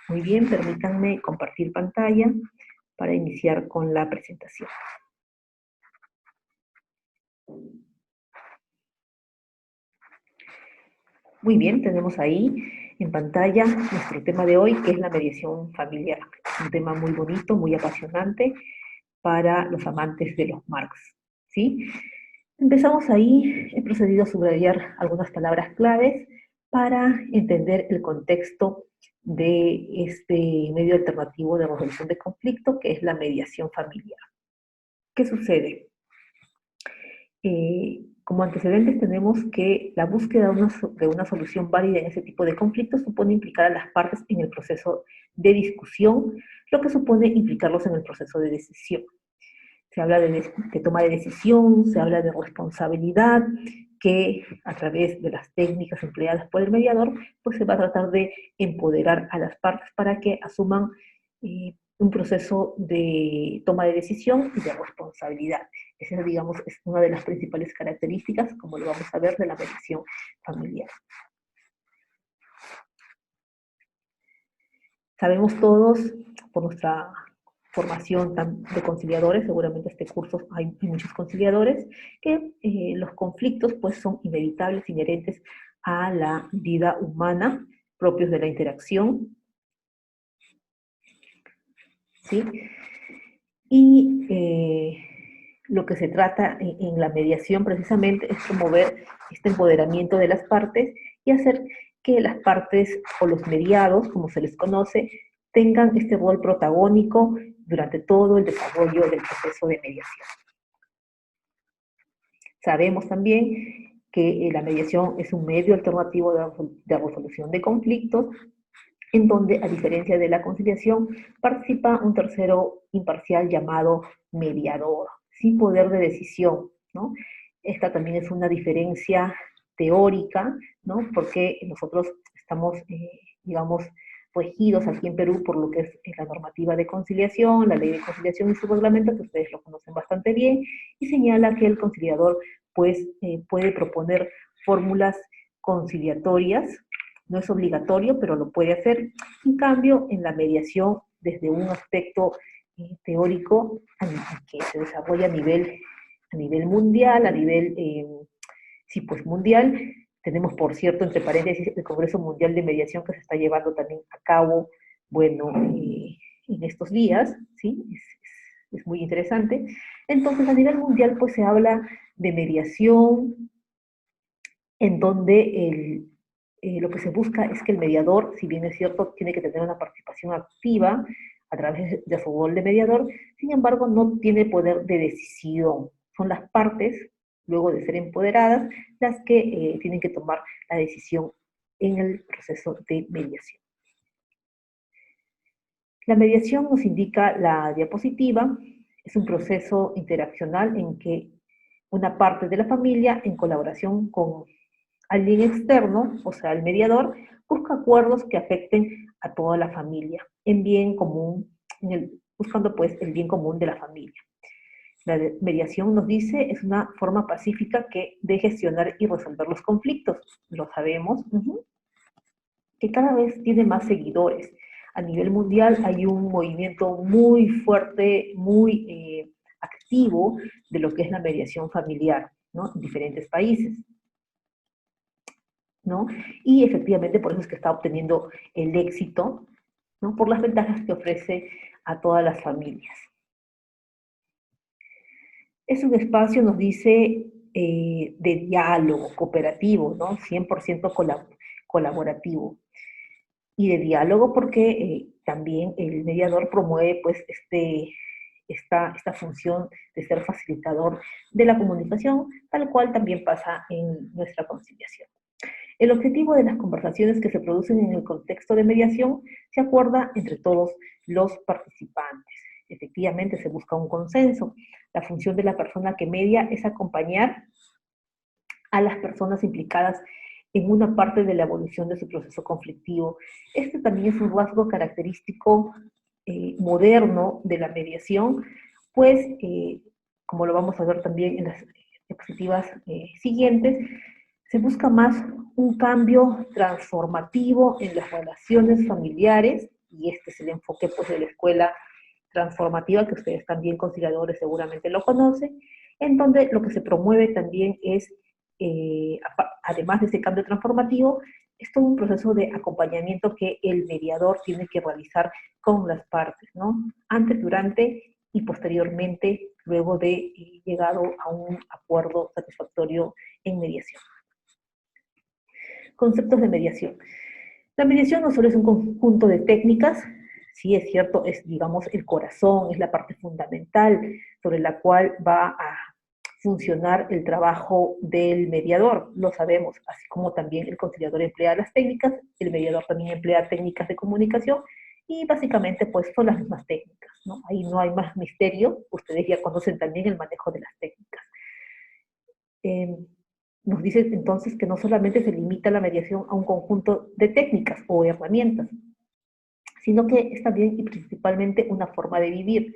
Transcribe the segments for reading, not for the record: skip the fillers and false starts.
Muy bien, permítanme compartir pantalla para iniciar con la presentación. Muy bien, tenemos ahí en pantalla nuestro tema de hoy, que es la mediación familiar. Es un tema muy bonito, muy apasionante para los amantes de los Marx, ¿sí? Empezamos ahí, he procedido a subrayar algunas palabras claves para entender el contexto de este medio alternativo de resolución de conflicto, que es la mediación familiar. ¿Qué sucede? Como antecedentes tenemos que la búsqueda de una solución válida en ese tipo de conflictos supone implicar a las partes en el proceso de discusión, lo que supone implicarlos en el proceso de decisión. Se habla de toma de decisión, se habla de responsabilidad, que a través de las técnicas empleadas por el mediador, pues se va a tratar de empoderar a las partes para que asuman un proceso de toma de decisión y de responsabilidad. Esa, digamos, es una de las principales características, como lo vamos a ver, de la mediación familiar. Sabemos todos, por nuestra formación de conciliadores, seguramente este curso hay muchos conciliadores, que los conflictos pues son inevitables, inherentes a la vida humana, propios de la interacción, ¿sí? Y lo que se trata en la mediación precisamente es promover este empoderamiento de las partes y hacer que las partes o los mediados, como se les conoce, tengan este rol protagónico durante todo el desarrollo del proceso de mediación. Sabemos también que la mediación es un medio alternativo de resolución de conflictos, en donde, a diferencia de la conciliación, participa un tercero imparcial llamado mediador, sin poder de decisión, ¿no? Esta también es una diferencia teórica, ¿no? Porque nosotros estamos, digamos, regidos aquí en Perú por lo que es la normativa de conciliación, la ley de conciliación y su reglamento, que ustedes lo conocen bastante bien, y señala que el conciliador pues, puede proponer fórmulas conciliatorias. No es obligatorio, pero lo puede hacer. En cambio, en la mediación, desde un aspecto teórico que se desarrolla a nivel mundial, a nivel, sí, pues mundial, tenemos, por cierto, entre paréntesis, el Congreso Mundial de Mediación que se está llevando también a cabo, bueno, en estos días, ¿sí? Es muy interesante. Entonces, a nivel mundial, pues se habla de mediación, en donde lo que se busca es que el mediador, si bien es cierto, tiene que tener una participación activa a través de su rol de mediador, sin embargo, no tiene poder de decisión. Son las partes, luego de ser empoderadas, las que tienen que tomar la decisión en el proceso de mediación. La mediación nos indica la diapositiva, es un proceso interaccional en que una parte de la familia, en colaboración con alguien externo, o sea, el mediador, busca acuerdos que afecten a toda la familia, en bien común, buscando pues el bien común de la familia. La mediación, nos dice, es una forma pacífica de gestionar y resolver los conflictos. Lo sabemos, que cada vez tiene más seguidores. A nivel mundial hay un movimiento muy fuerte, muy activo de lo que es la mediación familiar, ¿no? En diferentes países, ¿no? Y efectivamente por eso es que está obteniendo el éxito, ¿no? Por las ventajas que ofrece a todas las familias. Es un espacio, nos dice, de diálogo cooperativo, ¿no? 100% colaborativo. Y de diálogo porque también el mediador promueve pues esta función de ser facilitador de la comunicación, tal cual también pasa en nuestra conciliación. El objetivo de las conversaciones que se producen en el contexto de mediación se acuerda entre todos los participantes. Efectivamente, se busca un consenso. La función de la persona que media es acompañar a las personas implicadas en una parte de la evolución de su proceso conflictivo. Este también es un rasgo característico moderno de la mediación, pues, como lo vamos a ver también en las diapositivas siguientes, se busca más un cambio transformativo en las relaciones familiares, y este es el enfoque pues, de la escuela transformativa, que ustedes también conciliadores seguramente lo conocen, en donde lo que se promueve también es, además de ese cambio transformativo, es todo un proceso de acompañamiento que el mediador tiene que realizar con las partes, ¿no? Antes, durante y posteriormente, luego de llegado a un acuerdo satisfactorio en mediación. Conceptos de mediación. La mediación no solo es un conjunto de técnicas, sí es cierto, es, digamos, el corazón, es la parte fundamental sobre la cual va a funcionar el trabajo del mediador, lo sabemos, así como también el conciliador emplea las técnicas, el mediador también emplea técnicas de comunicación, y básicamente pues son las mismas técnicas, ¿no? Ahí no hay más misterio, ustedes ya conocen también el manejo de las técnicas. Nos dice entonces que no solamente se limita la mediación a un conjunto de técnicas o herramientas, sino que es también y principalmente una forma de vivir.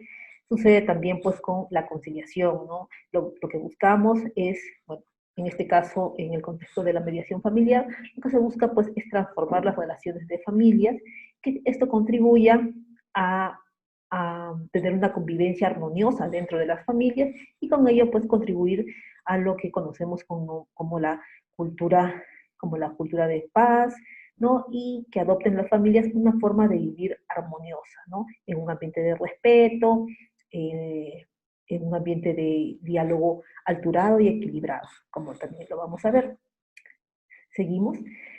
Sucede también pues con la conciliación, ¿no? Lo que buscamos es, bueno, en este caso, en el contexto de la mediación familiar, lo que se busca pues es transformar las relaciones de familias, que esto contribuya a tener una convivencia armoniosa dentro de las familias y con ello pues contribuir a lo que conocemos como la cultura de paz, ¿no? Y que adopten las familias una forma de vivir armoniosa, ¿no? En un ambiente de respeto, en un ambiente de diálogo alturado y equilibrado, como también lo vamos a ver. Seguimos.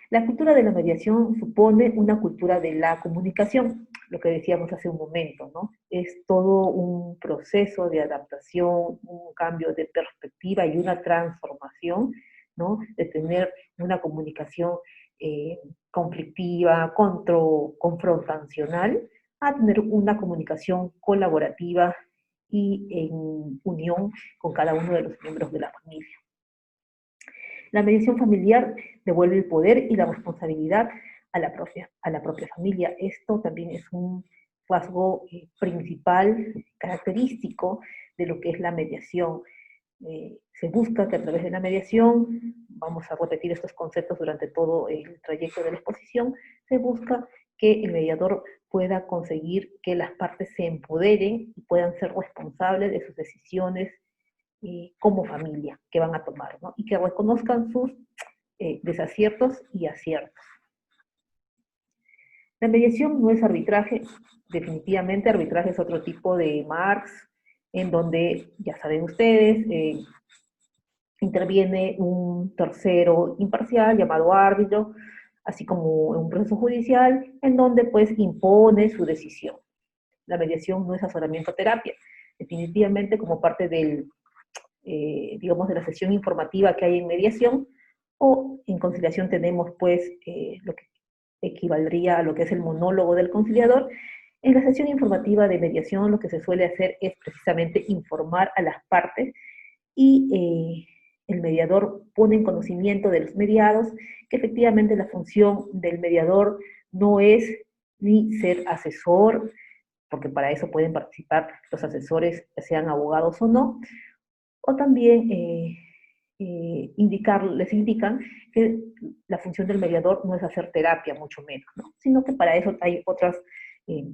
La cultura de la mediación supone una cultura de la comunicación, lo que decíamos hace un momento, ¿no? Es todo un proceso de adaptación, un cambio de perspectiva y una transformación, ¿no? De tener una comunicación conflictiva, confrontacional, a tener una comunicación colaborativa y en unión con cada uno de los miembros de la familia. La mediación familiar devuelve el poder y la responsabilidad a la propia familia. Esto también es un rasgo principal, característico de lo que es la mediación. Se busca que a través de la mediación, vamos a repetir estos conceptos durante todo el trayecto de la exposición, se busca que el mediador pueda conseguir que las partes se empoderen y puedan ser responsables de sus decisiones como familia que van a tomar, ¿no? Y que reconozcan sus desaciertos y aciertos. La mediación no es arbitraje, definitivamente arbitraje es otro tipo de Marx, en donde, ya saben ustedes, interviene un tercero imparcial llamado árbitro, así como en un proceso judicial, en donde pues impone su decisión. La mediación no es asesoramiento a terapia, definitivamente como parte del digamos, de la sesión informativa que hay en mediación, o en conciliación tenemos, pues, lo que equivaldría a lo que es el monólogo del conciliador. En la sesión informativa de mediación lo que se suele hacer es precisamente informar a las partes y el mediador pone en conocimiento de los mediados que efectivamente la función del mediador no es ni ser asesor, porque para eso pueden participar los asesores, ya sean abogados o no, o también les indican que la función del mediador no es hacer terapia, mucho menos, ¿no? Sino que para eso hay otras eh,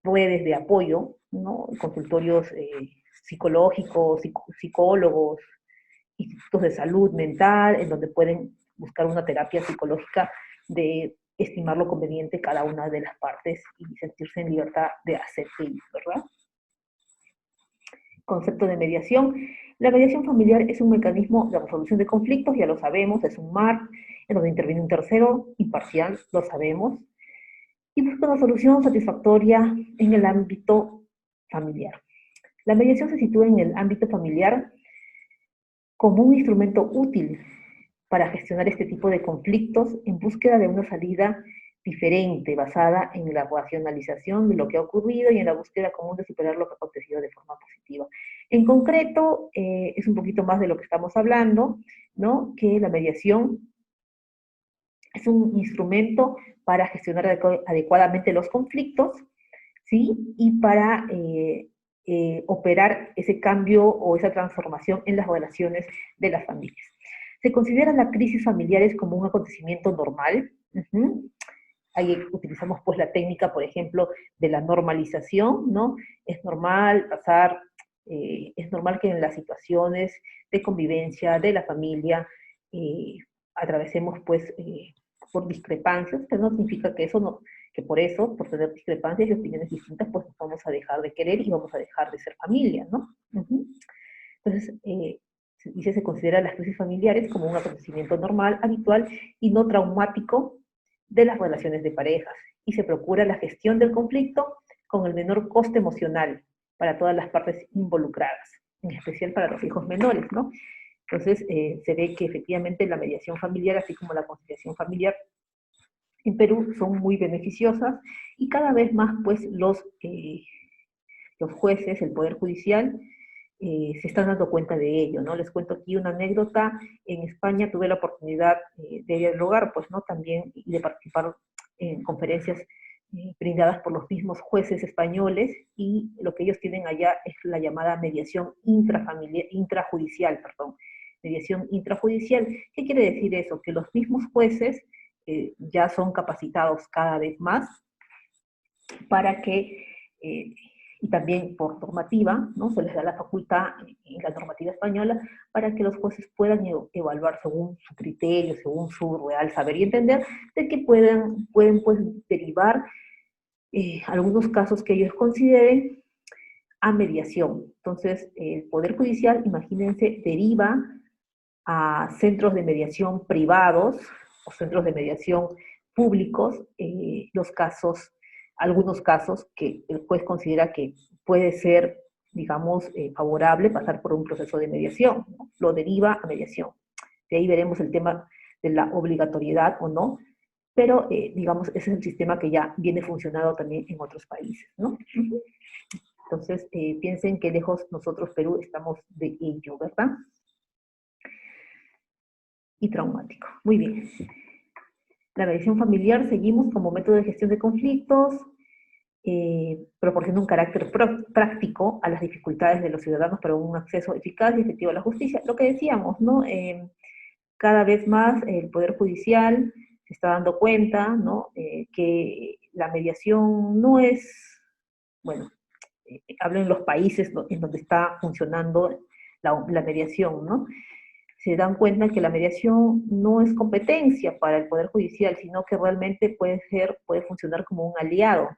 redes de apoyo, ¿no? Consultorios psicológicos, psicólogos, institutos de salud mental, en donde pueden buscar una terapia psicológica de estimar lo conveniente cada una de las partes y sentirse en libertad de hacer ello, ¿verdad? Concepto de mediación. La mediación familiar es un mecanismo de resolución de conflictos, ya lo sabemos, es un MAR, en donde interviene un tercero imparcial, lo sabemos, y busca una solución satisfactoria en el ámbito familiar. La mediación se sitúa en el ámbito familiar como un instrumento útil para gestionar este tipo de conflictos en búsqueda de una salida diferente, basada en la racionalización de lo que ha ocurrido y en la búsqueda común de superar lo que ha acontecido de forma positiva. En concreto, es un poquito más de lo que estamos hablando, ¿no? Que la mediación es un instrumento para gestionar adecuadamente los conflictos, ¿sí? Y para operar ese cambio o esa transformación en las relaciones de las familias. Se considera las crisis familiares como un acontecimiento normal, ahí utilizamos pues la técnica, por ejemplo, de la normalización, ¿no? Es normal pasar, es normal que en las situaciones de convivencia de la familia eh, atravesemos pues por discrepancias, que no significa que eso no, que por eso, por tener discrepancias y opiniones distintas, pues nos vamos a dejar de querer y vamos a dejar de ser familia, ¿no? Entonces, dice, se considera las crisis familiares como un acontecimiento normal, habitual y no traumático de las relaciones de parejas, y se procura la gestión del conflicto con el menor coste emocional para todas las partes involucradas, en especial para los hijos menores, ¿no? Entonces, se ve que efectivamente la mediación familiar, así como la conciliación familiar, en Perú son muy beneficiosas, y cada vez más pues los jueces, el Poder Judicial, se están dando cuenta de ello, ¿no? Les cuento aquí una anécdota. En España tuve la oportunidad de dialogar, pues, ¿no? También, y de participar en conferencias brindadas por los mismos jueces españoles, y lo que ellos tienen allá es la llamada mediación intrajudicial, perdón, mediación intrajudicial. ¿Qué quiere decir eso? Que los mismos jueces ya son capacitados cada vez más para que, y también por normativa, ¿no? Se les da la facultad en la normativa española para que los jueces puedan evaluar según su criterio, según su real saber y entender, de que pueden pues derivar algunos casos que ellos consideren a mediación. Entonces, el Poder Judicial, imagínense, deriva a centros de mediación privados o centros de mediación públicos los casos, algunos casos que el juez considera que puede ser, digamos, favorable pasar por un proceso de mediación, ¿no? Lo deriva a mediación. De ahí veremos el tema de la obligatoriedad o no, pero digamos, ese es el sistema que ya viene funcionando también en otros países, ¿no? Entonces, piensen que lejos nosotros, Perú, estamos de ello, ¿verdad? Y traumático. Muy bien. La mediación familiar seguimos como método de gestión de conflictos, proporciona un carácter práctico a las dificultades de los ciudadanos para un acceso eficaz y efectivo a la justicia. Lo que decíamos, ¿no? Cada vez más el Poder Judicial se está dando cuenta, ¿no? Que la mediación no es, bueno, hablo en los países en donde está funcionando la mediación, ¿no? Se dan cuenta que la mediación no es competencia para el Poder Judicial, sino que realmente puede funcionar como un aliado.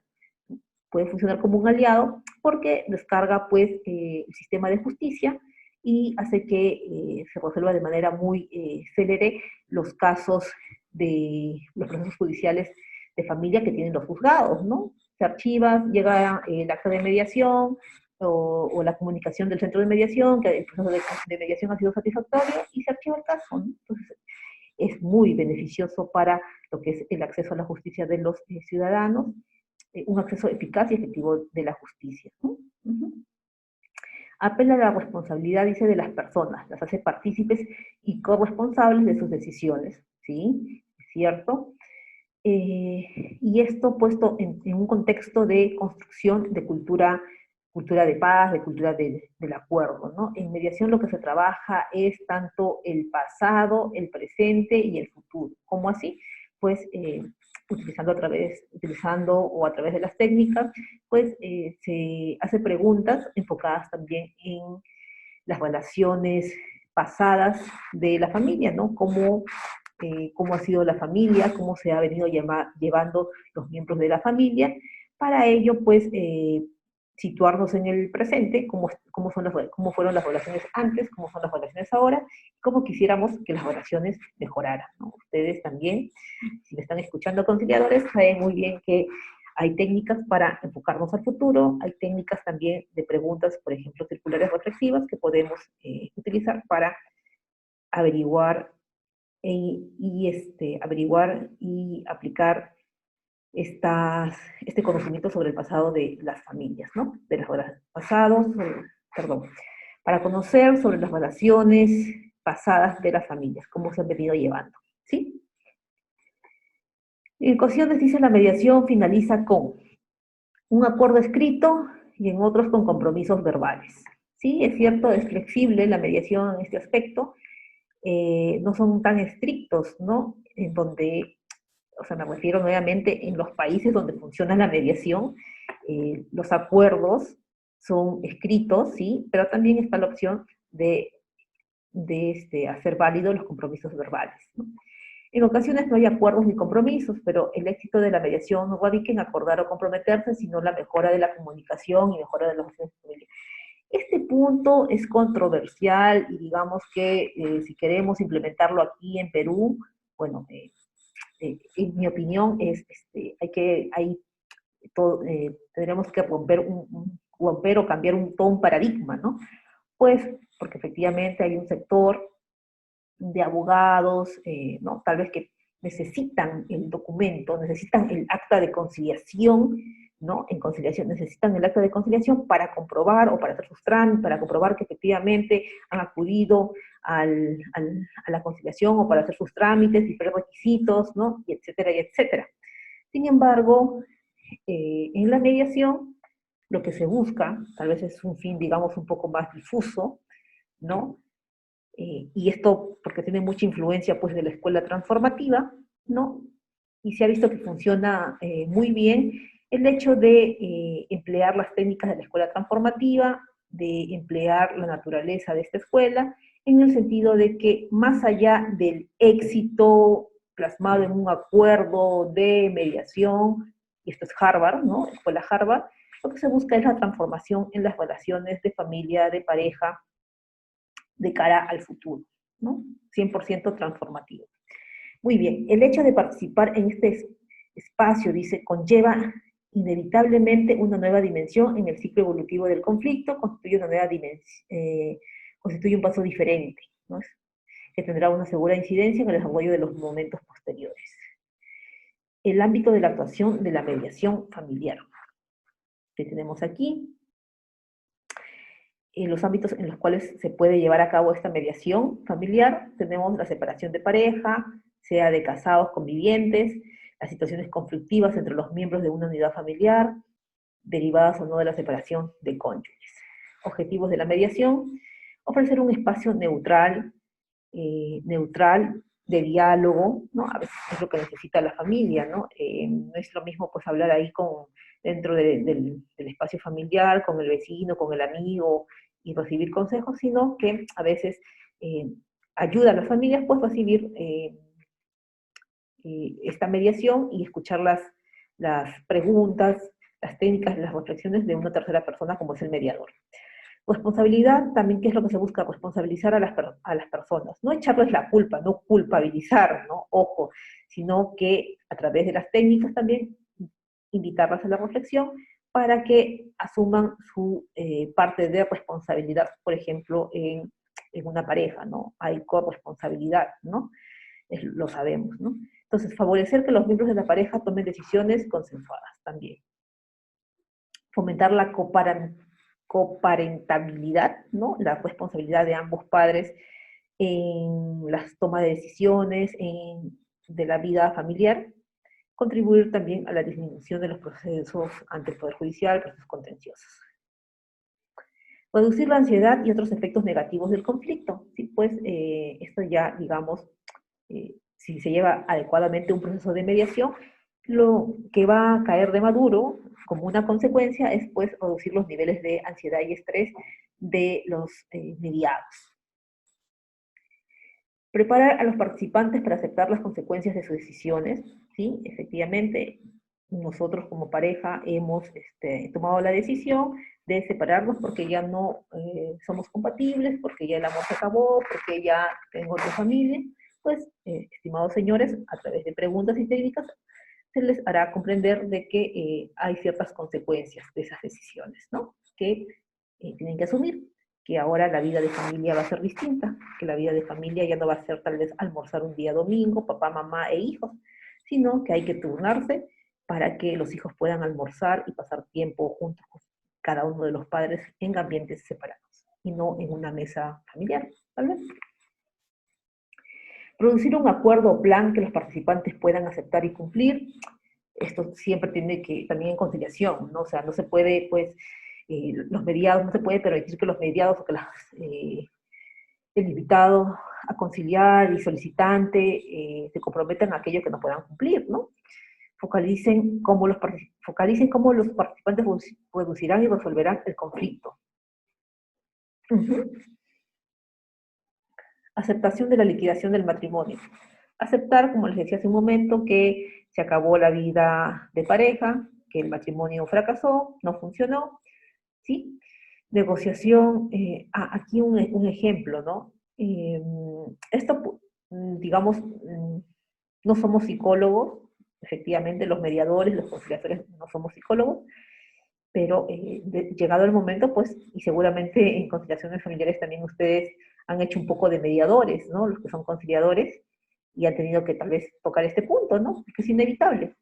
Puede funcionar como un aliado porque descarga pues el sistema de justicia y hace que se resuelva de manera muy célere los casos de los procesos judiciales de familia que tienen los juzgados, ¿no? Se archiva, llega el acta de mediación, o la comunicación del centro de mediación, que el proceso de mediación ha sido satisfactorio, y se archiva el caso, ¿no? Entonces, es muy beneficioso para lo que es el acceso a la justicia de los ciudadanos, un acceso eficaz y efectivo de la justicia, ¿no? Apela a la responsabilidad, dice, de las personas, las hace partícipes y corresponsables de sus decisiones, ¿sí? ¿Es cierto? Y esto puesto en un contexto de construcción de cultura de paz, de cultura del acuerdo, ¿no? En mediación lo que se trabaja es tanto el pasado, el presente y el futuro. ¿Cómo así? Pues utilizando o a través de las técnicas, pues se hace preguntas enfocadas también en las relaciones pasadas de la familia, ¿no? Cómo ha sido la familia, cómo se ha venido llevando los miembros de la familia. Para ello, pues, situarnos en el presente, cómo fueron las relaciones antes, cómo son las relaciones ahora, cómo quisiéramos que las relaciones mejoraran, ¿no? Ustedes también, si me están escuchando conciliadores, saben muy bien que hay técnicas para enfocarnos al futuro, hay técnicas también de preguntas, por ejemplo, circulares reflexivas, que podemos utilizar para averiguar averiguar y aplicar este conocimiento sobre el pasado de las familias, ¿no? De las pasados, perdón, para conocer sobre las relaciones pasadas de las familias, cómo se han venido llevando, ¿sí? En ocasiones, dice, la mediación finaliza con un acuerdo escrito y en otros con compromisos verbales. Sí, es cierto, es flexible la mediación en este aspecto, no son tan estrictos, ¿no? En donde o sea, me refiero nuevamente en los países donde funciona la mediación, los acuerdos son escritos, sí, pero también está la opción de hacer válidos los compromisos verbales, ¿no? En ocasiones no hay acuerdos ni compromisos, pero el éxito de la mediación no radica en acordar o comprometerse, sino la mejora de la comunicación y mejora de las relaciones familiares. Este punto es controversial y digamos que si queremos implementarlo aquí en Perú, bueno, en mi opinión es, tendremos que romper o cambiar todo un paradigma, ¿no? Pues porque efectivamente hay un sector de abogados, ¿no? Tal vez que necesitan el documento, necesitan el acta de conciliación, ¿no? En conciliación, necesitan el acta de conciliación para comprobar o para hacer sus trámites, para comprobar que efectivamente han acudido a la conciliación o para hacer sus trámites y prerequisitos, ¿no? Y etcétera, y etcétera. Sin embargo, en la mediación, lo que se busca, tal vez es un fin, digamos, un poco más difuso, ¿no? Y esto porque tiene mucha influencia pues de la escuela transformativa, ¿no? Y se ha visto que funciona muy bien el hecho de emplear las técnicas de la escuela transformativa, de emplear la naturaleza de esta escuela, en el sentido de que más allá del éxito plasmado en un acuerdo de mediación, y esto es Harvard, ¿no? Escuela Harvard, lo que se busca es la transformación en las relaciones de familia, de pareja, de cara al futuro, ¿no? 100% transformativo. Muy bien, el hecho de participar en este espacio, dice, conlleva inevitablemente una nueva dimensión en el ciclo evolutivo del conflicto, constituye una nueva dimensión, constituye un paso diferente, ¿no? Que tendrá una segura incidencia en el desarrollo de los momentos posteriores. El ámbito de la actuación de la mediación familiar, que tenemos aquí, en los ámbitos en los cuales se puede llevar a cabo esta mediación familiar, tenemos la separación de pareja, sea de casados convivientes, las situaciones conflictivas entre los miembros de una unidad familiar, derivadas o no de la separación de cónyuges. Objetivos de la mediación: ofrecer un espacio neutral, de diálogo, ¿no? A veces es lo que necesita la familia, ¿no? No es lo mismo pues hablar ahí dentro del espacio familiar, con el vecino, con el amigo, y recibir consejos, sino que a veces ayuda a las familias pues a recibir esta mediación y escuchar las preguntas, las técnicas, las reflexiones de una tercera persona como es el mediador. Responsabilidad, también, ¿qué es lo que se busca? Responsabilizar a las personas, no echarles la culpa, no culpabilizar, ¿no? Ojo, sino que a través de las técnicas también invitarlas a la reflexión para que asuman su parte de responsabilidad, por ejemplo, en una pareja, ¿no? Hay corresponsabilidad, ¿no? Lo sabemos, ¿no? Entonces, favorecer que los miembros de la pareja tomen decisiones consensuadas también. Fomentar la coparentabilidad, ¿no? La responsabilidad de ambos padres en las tomas de decisiones, de la vida familiar. Contribuir también a la disminución de los procesos ante el Poder Judicial, procesos contenciosos. Reducir la ansiedad y otros efectos negativos del conflicto. Sí, pues esto ya, digamos, si se lleva adecuadamente un proceso de mediación, lo que va a caer de maduro como una consecuencia es pues reducir los niveles de ansiedad y estrés de los mediados. Preparar a los participantes para aceptar las consecuencias de sus decisiones, ¿sí? Efectivamente, nosotros como pareja hemos tomado la decisión de separarnos porque ya no somos compatibles, porque ya el amor se acabó, porque ya tengo otra familia. Pues, estimados señores, a través de preguntas y técnicas, se les hará comprender de que hay ciertas consecuencias de esas decisiones, ¿no? Que tienen que asumir, que ahora la vida de familia va a ser distinta, que la vida de familia ya no va a ser tal vez almorzar un día domingo, papá, mamá e hijos, sino que hay que turnarse para que los hijos puedan almorzar y pasar tiempo juntos con cada uno de los padres en ambientes separados, y no en una mesa familiar, tal vez. Producir un acuerdo o plan que los participantes puedan aceptar y cumplir. Esto siempre tiene que, también en conciliación, ¿no? O sea, no se puede, pues, los mediados, no se puede permitir que los mediados o que el invitado a conciliar y solicitante se comprometan a aquello que no puedan cumplir, ¿no? Focalicen cómo los participantes reducirán y resolverán el conflicto. Aceptación de la liquidación del matrimonio. Aceptar, como les decía hace un momento, que se acabó la vida de pareja, que el matrimonio fracasó, no funcionó, ¿sí? Negociación, aquí un ejemplo, ¿no? Esto, digamos, no somos psicólogos, efectivamente los mediadores, los conciliadores no somos psicólogos, pero llegado el momento, pues, y seguramente en conciliaciones familiares también ustedes han hecho un poco de mediadores, ¿no? Los que son conciliadores, y han tenido que tal vez tocar este punto, ¿no? Que es inevitable.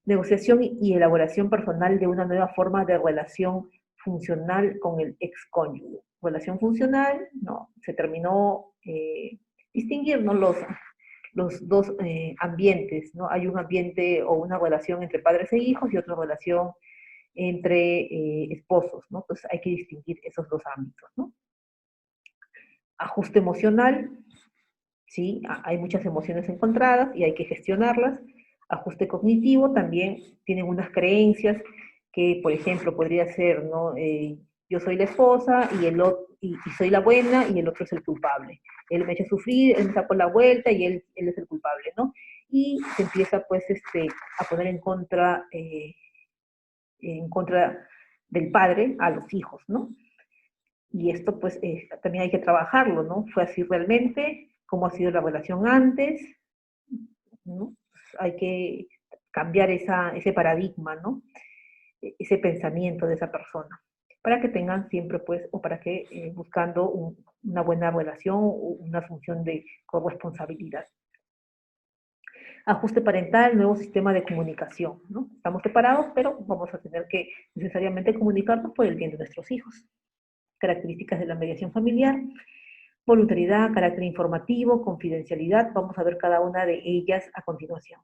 Negociación y elaboración personal de una nueva forma de relación funcional con el excónyuge. Relación funcional, no, se terminó distinguir, ¿no? Los dos ambientes, ¿no? Hay un ambiente o una relación entre padres e hijos y otra relación entre esposos, ¿no? Entonces hay que distinguir esos dos ámbitos, ¿no? Ajuste emocional, ¿sí? Hay muchas emociones encontradas y hay que gestionarlas. Ajuste cognitivo, también tienen unas creencias que, por ejemplo, podría ser, ¿no? Yo soy la esposa y soy la buena y el otro es el culpable. Él me echa a sufrir, él me sacó la vuelta y él es el culpable, ¿no? Y se empieza, pues, a poner en contra del padre a los hijos, ¿no? Y esto pues también hay que trabajarlo, ¿no? ¿Fue así realmente? ¿Cómo ha sido la relación antes? ¿No? Pues hay que cambiar ese paradigma, ¿no? Ese pensamiento de esa persona, para que tengan siempre pues, o para que buscando una buena relación o una función de corresponsabilidad. Ajuste parental, nuevo sistema de comunicación, ¿no? Estamos separados, pero vamos a tener que necesariamente comunicarnos por el bien de nuestros hijos. Características de la mediación familiar, voluntariedad, carácter informativo, confidencialidad, vamos a ver cada una de ellas a continuación.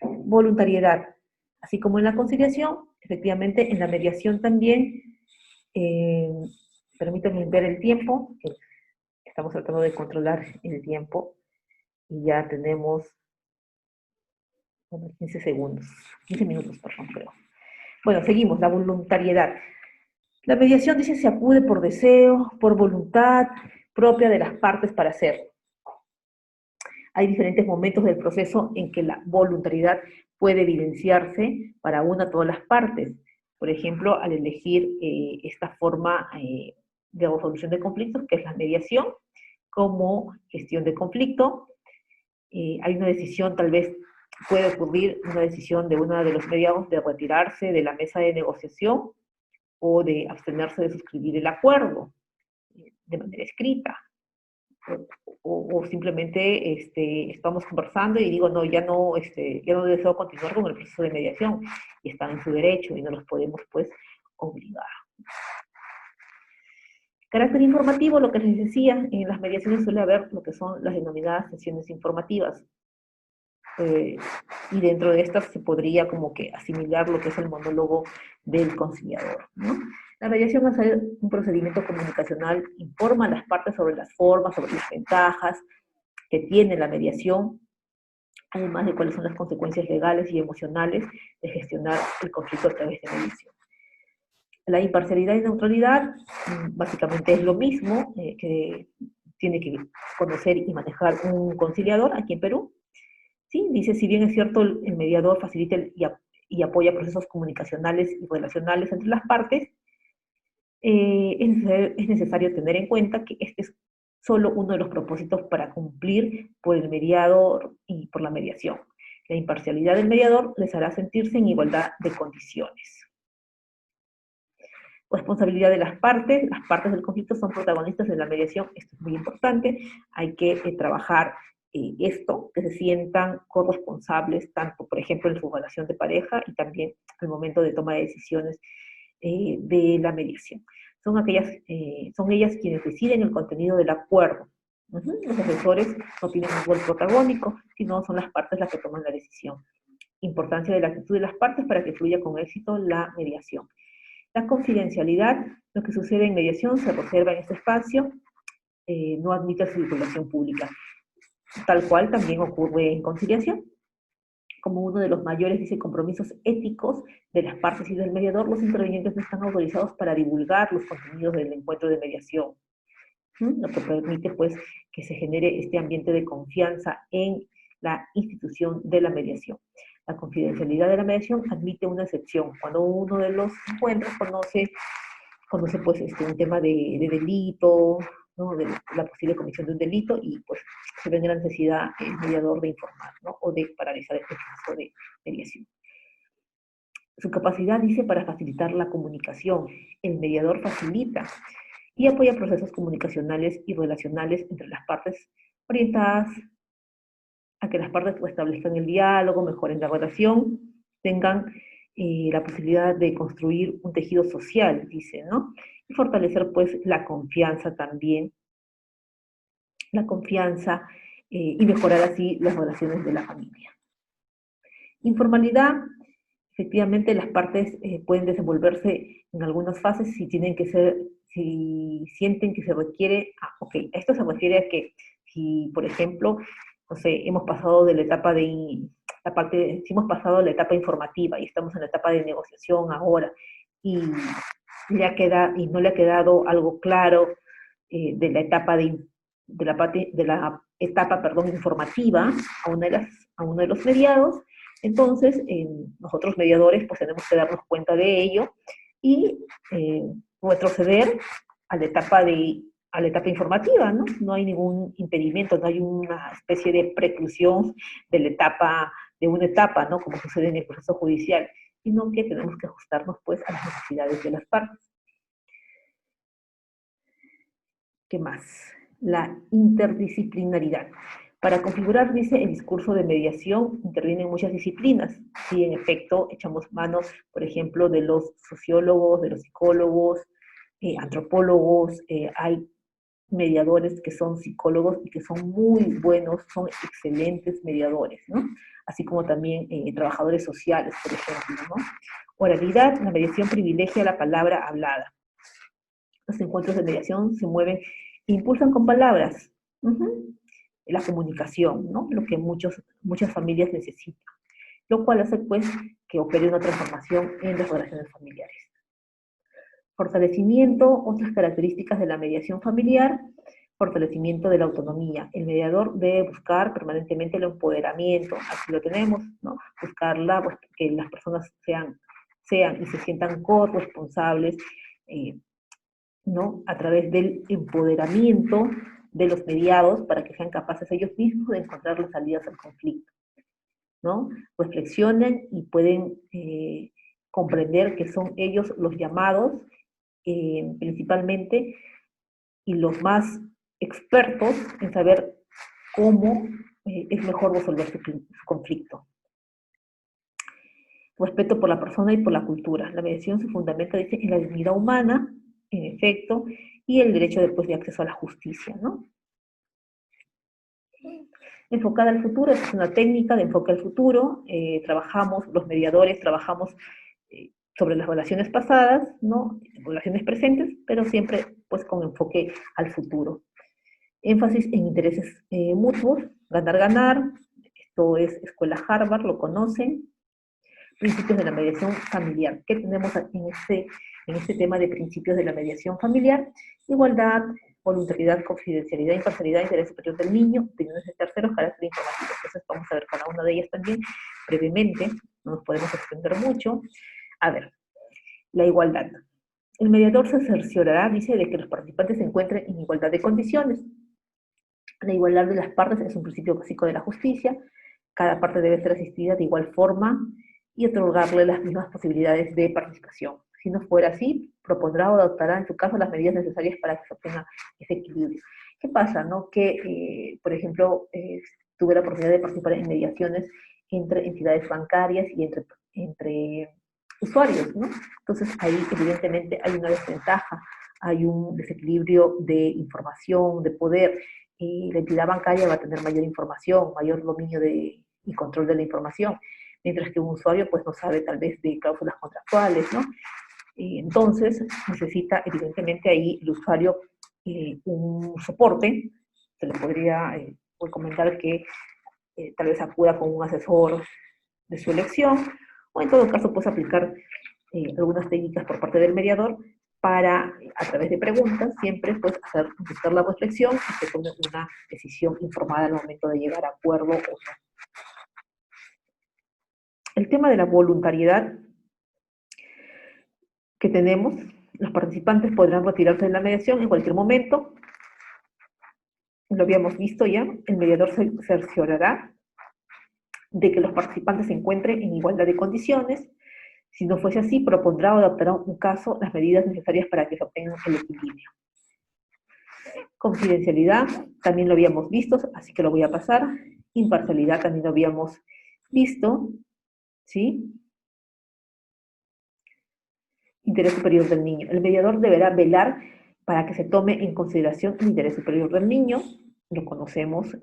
Voluntariedad, así como en la conciliación, efectivamente en la mediación también, permítanme ver el tiempo, que estamos tratando de controlar el tiempo, y ya tenemos 15 segundos, 15 minutos, perdón, creo. Bueno, seguimos, la voluntariedad. La mediación, dice, se acude por deseo, por voluntad propia de las partes para hacerlo. Hay diferentes momentos del proceso en que la voluntariedad puede evidenciarse para una o todas las partes. Por ejemplo, al elegir esta forma de resolución de conflictos, que es la mediación, como gestión de conflicto. Hay una decisión, tal vez puede ocurrir una decisión de uno de los mediados de retirarse de la mesa de negociación o de abstenerse de suscribir el acuerdo de manera escrita. O simplemente estamos conversando y digo, no, ya no deseo continuar con el proceso de mediación, y están en su derecho y no los podemos, pues, obligar. Carácter informativo, lo que les decía, en las mediaciones suele haber lo que son las denominadas sesiones informativas. Y dentro de estas se podría como que asimilar lo que es el monólogo del conciliador, ¿no? La mediación es un procedimiento comunicacional, informa a las partes sobre las formas, sobre las ventajas que tiene la mediación, además de cuáles son las consecuencias legales y emocionales de gestionar el conflicto a través de mediación. La imparcialidad y neutralidad básicamente es lo mismo que tiene que conocer y manejar un conciliador aquí en Perú. Sí, dice, si bien es cierto, el mediador facilita y apoya procesos comunicacionales y relacionales entre las partes, es necesario tener en cuenta que este es solo uno de los propósitos para cumplir por el mediador y por la mediación. La imparcialidad del mediador les hará sentirse en igualdad de condiciones. Responsabilidad de las partes del conflicto son protagonistas de la mediación, esto es muy importante, hay que trabajar esto, que se sientan corresponsables, tanto, por ejemplo, en su relación de pareja y también al momento de toma de decisiones de la mediación. Son ellas quienes deciden el contenido del acuerdo. Los asesores no tienen un rol protagónico, sino son las partes las que toman la decisión. Importancia de la actitud de las partes para que fluya con éxito la mediación. La confidencialidad, lo que sucede en mediación se reserva en este espacio, no admite circulación pública. Tal cual también ocurre en conciliación. Como uno de los mayores, dice, compromisos éticos de las partes y del mediador, los intervinientes no están autorizados para divulgar los contenidos del encuentro de mediación, lo que permite, pues, que se genere este ambiente de confianza en la institución de la mediación. La confidencialidad de la mediación admite una excepción, cuando uno de los encuentros conoce pues, un tema de delito, ¿no? De la posible comisión de un delito, y pues se ve la necesidad el mediador de informar, ¿no? O de paralizar este proceso de mediación. Su capacidad, dice, para facilitar la comunicación. El mediador facilita y apoya procesos comunicacionales y relacionales entre las partes, orientadas a que las partes establezcan el diálogo, mejoren la relación, tengan la posibilidad de construir un tejido social, dice, ¿no? Y fortalecer, pues, la confianza también, la confianza, y mejorar así las relaciones de la familia. Informalidad, efectivamente las partes pueden desenvolverse en algunas fases si tienen que ser, si sienten que se requiere, ok, esto se refiere a que si, por ejemplo, no sé, hemos pasado de la etapa de, si hemos pasado la etapa informativa y estamos en la etapa de negociación ahora, y, y no le ha quedado algo claro de la etapa perdón, informativa a uno de los mediados. Entonces, nosotros mediadores pues tenemos que darnos cuenta de ello y retroceder a la etapa informativa, ¿no? No hay ningún impedimento, no hay una especie de preclusión de una etapa, ¿no? Como sucede en el proceso judicial, sino que tenemos que ajustarnos pues a las necesidades de las partes. ¿Qué más? La interdisciplinaridad. Para configurar, dice, el discurso de mediación intervienen muchas disciplinas. Si en efecto echamos mano, por ejemplo, de los sociólogos, de los psicólogos, antropólogos, hay mediadores que son psicólogos y que son muy buenos, son excelentes mediadores, ¿no? Así como también trabajadores sociales, por ejemplo, ¿no? Oralidad, la mediación privilegia la palabra hablada. Los encuentros de mediación se mueven, impulsan con palabras. La comunicación, ¿no? Lo que muchas familias necesitan, lo cual hace pues que opere una transformación en las relaciones familiares. Fortalecimiento, otras características de la mediación familiar, fortalecimiento de la autonomía. El mediador debe buscar permanentemente el empoderamiento, aquí lo tenemos, ¿no? Buscarla, pues, que las personas sean y se sientan corresponsables, ¿no? A través del empoderamiento de los mediados para que sean capaces ellos mismos de encontrar las salidas al conflicto, ¿no? Reflexionen y pueden comprender que son ellos los llamados principalmente y los más expertos en saber cómo es mejor resolver su conflicto. Respeto por la persona y por la cultura. La mediación se fundamenta, dice, en la dignidad humana, en efecto, y el derecho después de acceso a la justicia, ¿no? Enfocada al futuro, esta es una técnica de enfoque al futuro, los mediadores trabajamos sobre las relaciones pasadas, ¿no? Relaciones presentes, pero siempre pues con enfoque al futuro. Énfasis en intereses mutuos, ganar-ganar, esto es Escuela Harvard, lo conocen. Principios de la mediación familiar. ¿Qué tenemos en este tema de principios de la mediación familiar? Igualdad, voluntariedad, confidencialidad, imparcialidad, interés superior del niño, opiniones de terceros, carácter informativo. Entonces vamos a ver cada una de ellas también brevemente, no nos podemos extender mucho. A ver, la igualdad. El mediador se cerciorará, dice, de que los participantes se encuentren en igualdad de condiciones. La igualdad de las partes es un principio básico de la justicia. Cada parte debe ser asistida de igual forma y otorgarle las mismas posibilidades de participación. Si no fuera así, propondrá o adoptará en su caso las medidas necesarias para que se obtenga ese equilibrio. ¿Qué pasa, no? Que, por ejemplo, tuve la oportunidad de participar en mediaciones entre entidades bancarias y entre usuarios, ¿no? Entonces ahí evidentemente hay una desventaja, hay un desequilibrio de información, de poder. La entidad bancaria va a tener mayor información, mayor dominio y control de la información, mientras que un usuario pues no sabe tal vez de cláusulas contractuales, ¿no? Entonces, necesita evidentemente ahí el usuario un soporte. Se le podría recomendar que tal vez acuda con un asesor de su elección, o en todo caso, pues aplicar algunas técnicas por parte del mediador para, a través de preguntas, siempre pues buscar la reflexión y que tome una decisión informada al momento de llegar a acuerdo o no. El tema de la voluntariedad que tenemos, los participantes podrán retirarse de la mediación en cualquier momento. Lo habíamos visto ya, el mediador se cerciorará de que los participantes se encuentren en igualdad de condiciones. Si no fuese así, propondrá o adoptará un caso las medidas necesarias para que se obtenga el equilibrio. Confidencialidad, también lo habíamos visto, así que lo voy a pasar. Imparcialidad también lo habíamos visto, ¿sí? Interés superior del niño. El mediador deberá velar para que se tome en consideración el interés superior del niño. Lo conocemos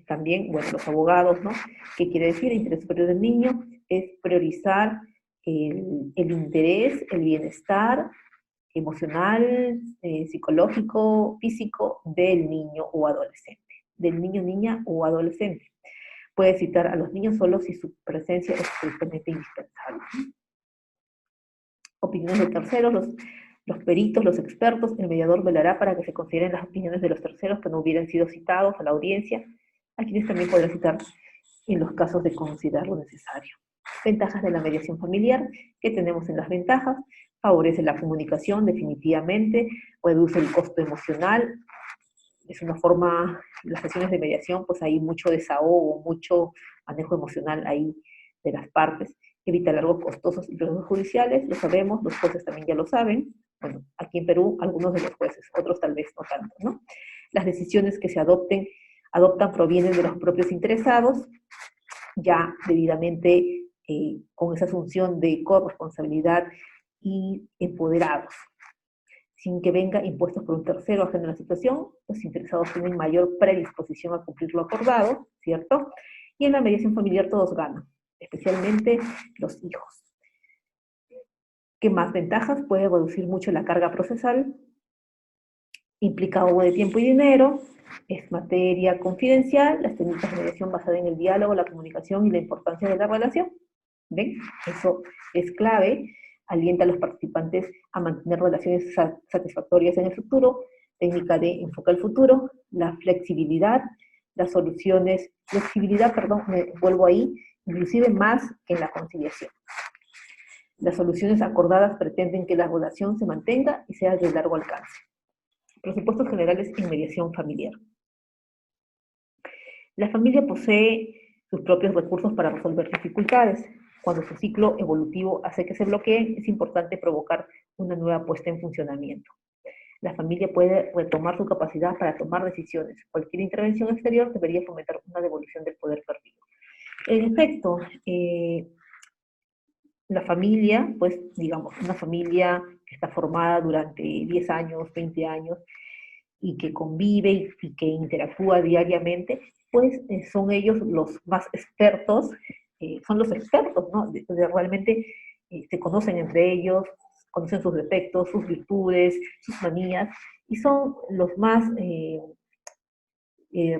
también, bueno, los abogados, ¿no? ¿Qué quiere decir? El interés superior del niño es priorizar el interés, el bienestar emocional, psicológico, físico del niño o adolescente. Del niño, niña o adolescente. Puede citar a los niños solo si su presencia es absolutamente indispensable. Opiniones de terceros, los peritos, los expertos, el mediador velará para que se consideren las opiniones de los terceros que no hubieran sido citados a la audiencia, a quienes también podrá citar en los casos de considerarlo necesario. Ventajas de la mediación familiar, ¿qué tenemos en las ventajas? Favorece la comunicación definitivamente, reduce el costo emocional, es una forma, las sesiones de mediación, pues hay mucho desahogo, mucho manejo emocional ahí de las partes, evita largos costosos y procesos judiciales, lo sabemos, los jueces también ya lo saben, bueno, aquí en Perú algunos de los jueces, otros tal vez no tanto, ¿no? Las decisiones que se adoptan provienen de los propios interesados, ya debidamente con esa asunción de corresponsabilidad y empoderados, sin que venga impuestos por un tercero ajeno a la situación, los interesados tienen mayor predisposición a cumplir lo acordado, ¿cierto? Y en la mediación familiar todos ganan, especialmente los hijos. ¿Qué más ventajas? Puede reducir mucho la carga procesal, implica ahorro de tiempo y dinero, es materia confidencial, las técnicas de mediación basadas en el diálogo, la comunicación y la importancia de la relación. ¿Ven? Eso es clave, alienta a los participantes a mantener relaciones satisfactorias en el futuro, técnica de enfoque al futuro, la flexibilidad, las soluciones, me vuelvo ahí, inclusive más que en la conciliación. Las soluciones acordadas pretenden que la relación se mantenga y sea de largo alcance. Presupuestos generales en mediación familiar. La familia posee sus propios recursos para resolver dificultades. Cuando su ciclo evolutivo hace que se bloqueen, es importante provocar una nueva puesta en funcionamiento. La familia puede retomar su capacidad para tomar decisiones. Cualquier intervención exterior debería fomentar una devolución del poder perdido. En efecto, la familia, pues digamos, una familia que está formada durante 10 años, 20 años, y que convive y que interactúa diariamente, pues son ellos los más expertos, son los expertos, ¿no? Realmente se conocen entre ellos, conocen sus defectos, sus virtudes, sus manías, y son los más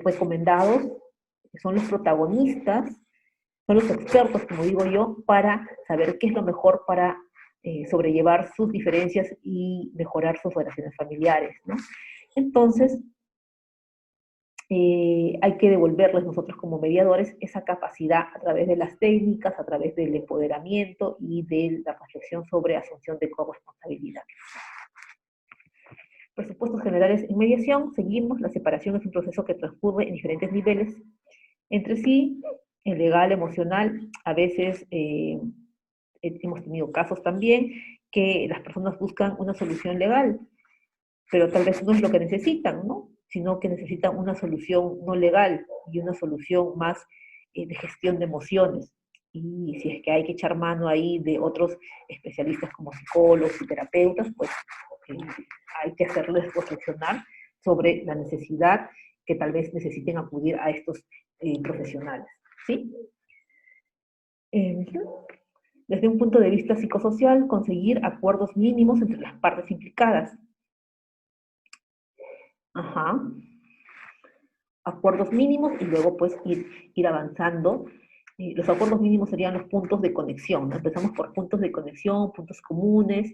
recomendados, son los protagonistas, son los expertos, como digo yo, para saber qué es lo mejor para sobrellevar sus diferencias y mejorar sus relaciones familiares, ¿no? Entonces, hay que devolverles nosotros como mediadores esa capacidad a través de las técnicas, a través del empoderamiento y de la reflexión sobre asunción de corresponsabilidad. Presupuestos generales en mediación, seguimos, la separación es un proceso que transcurre en diferentes niveles entre sí, el legal, emocional, a veces hemos tenido casos también que las personas buscan una solución legal, pero tal vez no es lo que necesitan, ¿no? Sino que necesitan una solución no legal y una solución más de gestión de emociones. Y si es que hay que echar mano ahí de otros especialistas como psicólogos y terapeutas, pues hay que hacerles reflexionar sobre la necesidad que tal vez necesiten acudir a estos profesionales, ¿sí? Desde un punto de vista psicosocial, conseguir acuerdos mínimos entre las partes implicadas. Ajá. Acuerdos mínimos y luego pues ir avanzando. Los acuerdos mínimos serían los puntos de conexión, ¿no? Empezamos por puntos de conexión, puntos comunes,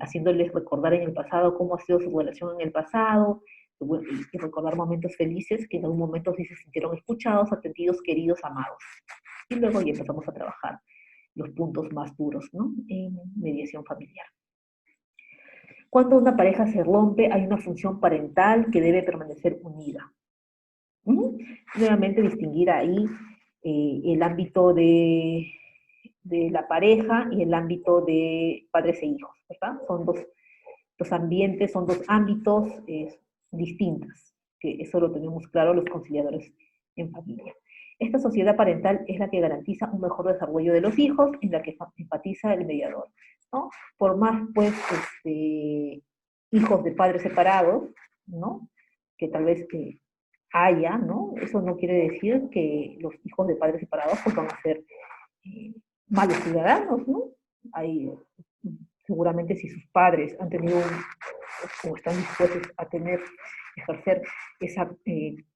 haciéndoles recordar en el pasado cómo ha sido su relación en el pasado, y recordar momentos felices que en algún momento sí se sintieron escuchados, atendidos, queridos, amados. Y luego ya empezamos a trabajar los puntos más duros, ¿no? En mediación familiar. Cuando una pareja se rompe, hay una función parental que debe permanecer unida. Nuevamente distinguir ahí el ámbito de la pareja y el ámbito de padres e hijos, ¿verdad? Son dos ambientes, son dos ámbitos distintos, que eso lo tenemos claro los conciliadores en familia. Esta sociedad parental es la que garantiza un mejor desarrollo de los hijos, en la que enfatiza el mediador, ¿no? Por más, pues, hijos de padres separados, ¿no? Que tal vez haya, ¿no? Eso no quiere decir que los hijos de padres separados pues, van a ser eh, malos ciudadanos, ¿no? Hay, seguramente si sus padres han tenido o están dispuestos a ejercer esa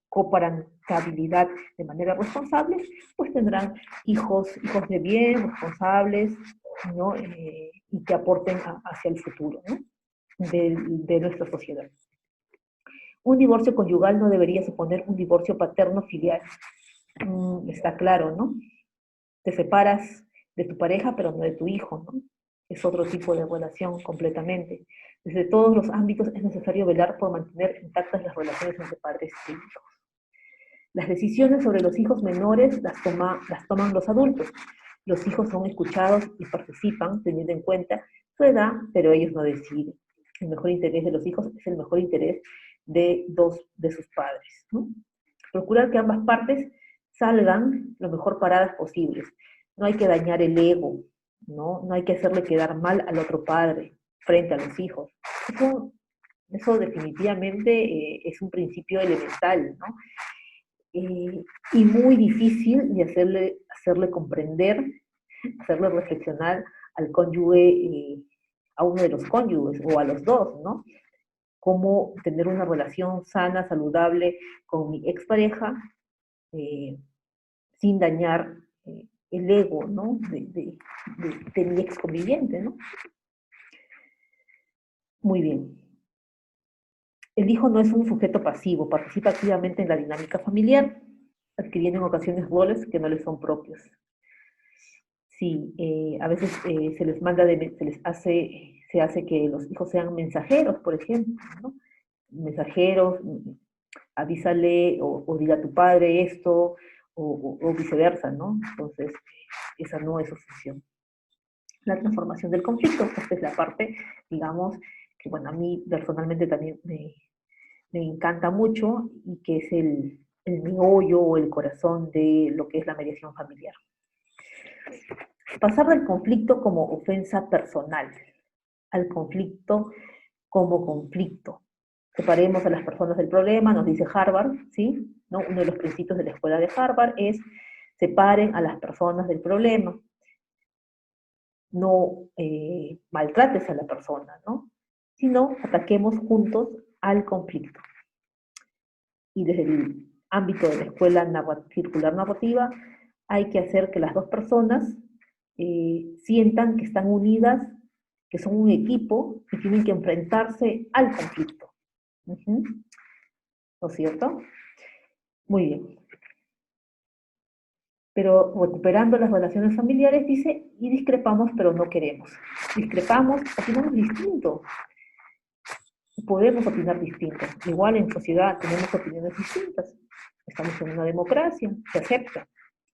coparentabilidad de manera responsable, pues tendrán hijos de bien, responsables, ¿no? Y que aporten hacia el futuro, ¿no? de nuestra sociedad. Un divorcio conyugal no debería suponer un divorcio paterno-filial. Está claro, ¿no? Te separas de tu pareja, pero no de tu hijo, ¿no? Es otro tipo de relación completamente. Desde todos los ámbitos es necesario velar por mantener intactas las relaciones entre padres y hijos. Las decisiones sobre los hijos menores las toman los adultos. Los hijos son escuchados y participan teniendo en cuenta su edad, pero ellos no deciden. El mejor interés de los hijos es el mejor interés de sus padres, ¿no? Procurar que ambas partes salgan lo mejor paradas posibles. No hay que dañar el ego, ¿no? No hay que hacerle quedar mal al otro padre frente a los hijos. Eso definitivamente es un principio elemental, ¿no? Y muy difícil de hacerle comprender, hacerle reflexionar al cónyuge, a uno de los cónyuges o a los dos, ¿no? Cómo tener una relación sana, saludable con mi expareja, sin dañar el ego, ¿no? De mi ex conviviente, ¿no? Muy bien. El hijo no es un sujeto pasivo, participa activamente en la dinámica familiar, adquiriendo en ocasiones roles que no les son propios. Sí, a veces se hace que los hijos sean mensajeros, por ejemplo, ¿no? Mensajeros, avísale o dile a tu padre esto, o viceversa, ¿no? Entonces, esa no es su función. La transformación del conflicto, esta es la parte, digamos, que bueno, a mí personalmente también me encanta mucho y que es el meollo o el corazón de lo que es la mediación familiar. Pasar del conflicto como ofensa personal al conflicto como conflicto. Separemos a las personas del problema, nos dice Harvard, ¿sí? ¿No? Uno de los principios de la escuela de Harvard es separen a las personas del problema. No maltrates a la persona, ¿no? Sino ataquemos juntos al conflicto. Y desde el ámbito de la escuela circular narrativa, hay que hacer que las dos personas sientan que están unidas, que son un equipo y tienen que enfrentarse al conflicto. ¿No es cierto? Muy bien. Pero recuperando las relaciones familiares, dice, y discrepamos, pero no queremos. Discrepamos, opinamos distinto. Podemos opinar distinto. Igual en sociedad tenemos opiniones distintas. Estamos en una democracia, se acepta.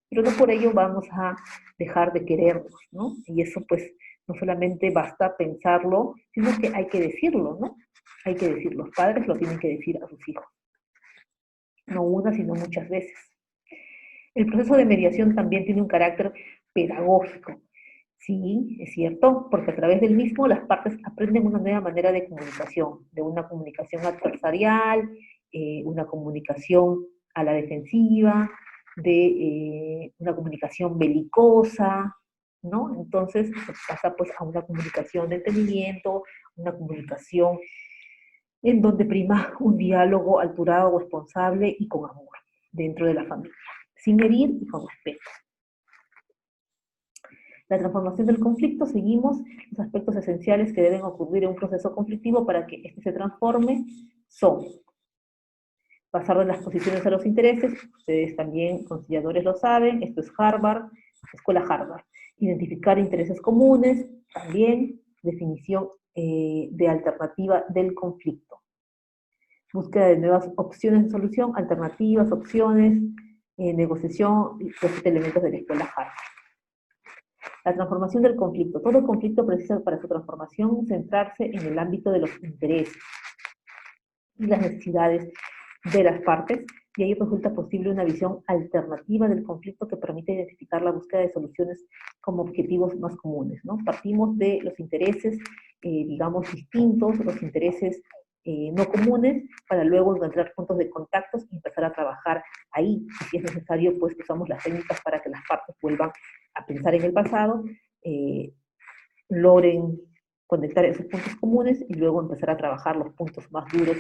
Pero no por ello vamos a dejar de querernos, ¿no? Y eso pues no solamente basta pensarlo, sino que hay que decirlo, ¿no? Hay que decirlo. Los padres lo tienen que decir a sus hijos. No una, sino muchas veces. El proceso de mediación también tiene un carácter pedagógico. Sí, es cierto, porque a través del mismo las partes aprenden una nueva manera de comunicación, de una comunicación adversarial, una comunicación a la defensiva, de una comunicación belicosa, ¿no? Entonces se pasa pues a una comunicación de entendimiento, una comunicación en donde prima un diálogo alturado, responsable y con amor dentro de la familia, sin herir y con respeto. La transformación del conflicto, seguimos los aspectos esenciales que deben ocurrir en un proceso conflictivo para que éste se transforme, son pasar de las posiciones a los intereses, ustedes también, conciliadores, lo saben, esto es Harvard, escuela Harvard. Identificar intereses comunes, también definición de alternativa del conflicto. Búsqueda de nuevas opciones de solución, alternativas, opciones, negociación, los elementos de la escuela Harvard. La transformación del conflicto. Todo conflicto precisa para su transformación centrarse en el ámbito de los intereses y las necesidades de las partes, y ahí resulta posible una visión alternativa del conflicto que permite identificar la búsqueda de soluciones como objetivos más comunes, ¿no? Partimos de los intereses, digamos, distintos, los intereses no comunes, para luego encontrar puntos de contactos y empezar a trabajar ahí. Y si es necesario, pues usamos las técnicas para que las partes vuelvan a pensar en el pasado, logren conectar esos puntos comunes y luego empezar a trabajar los puntos más duros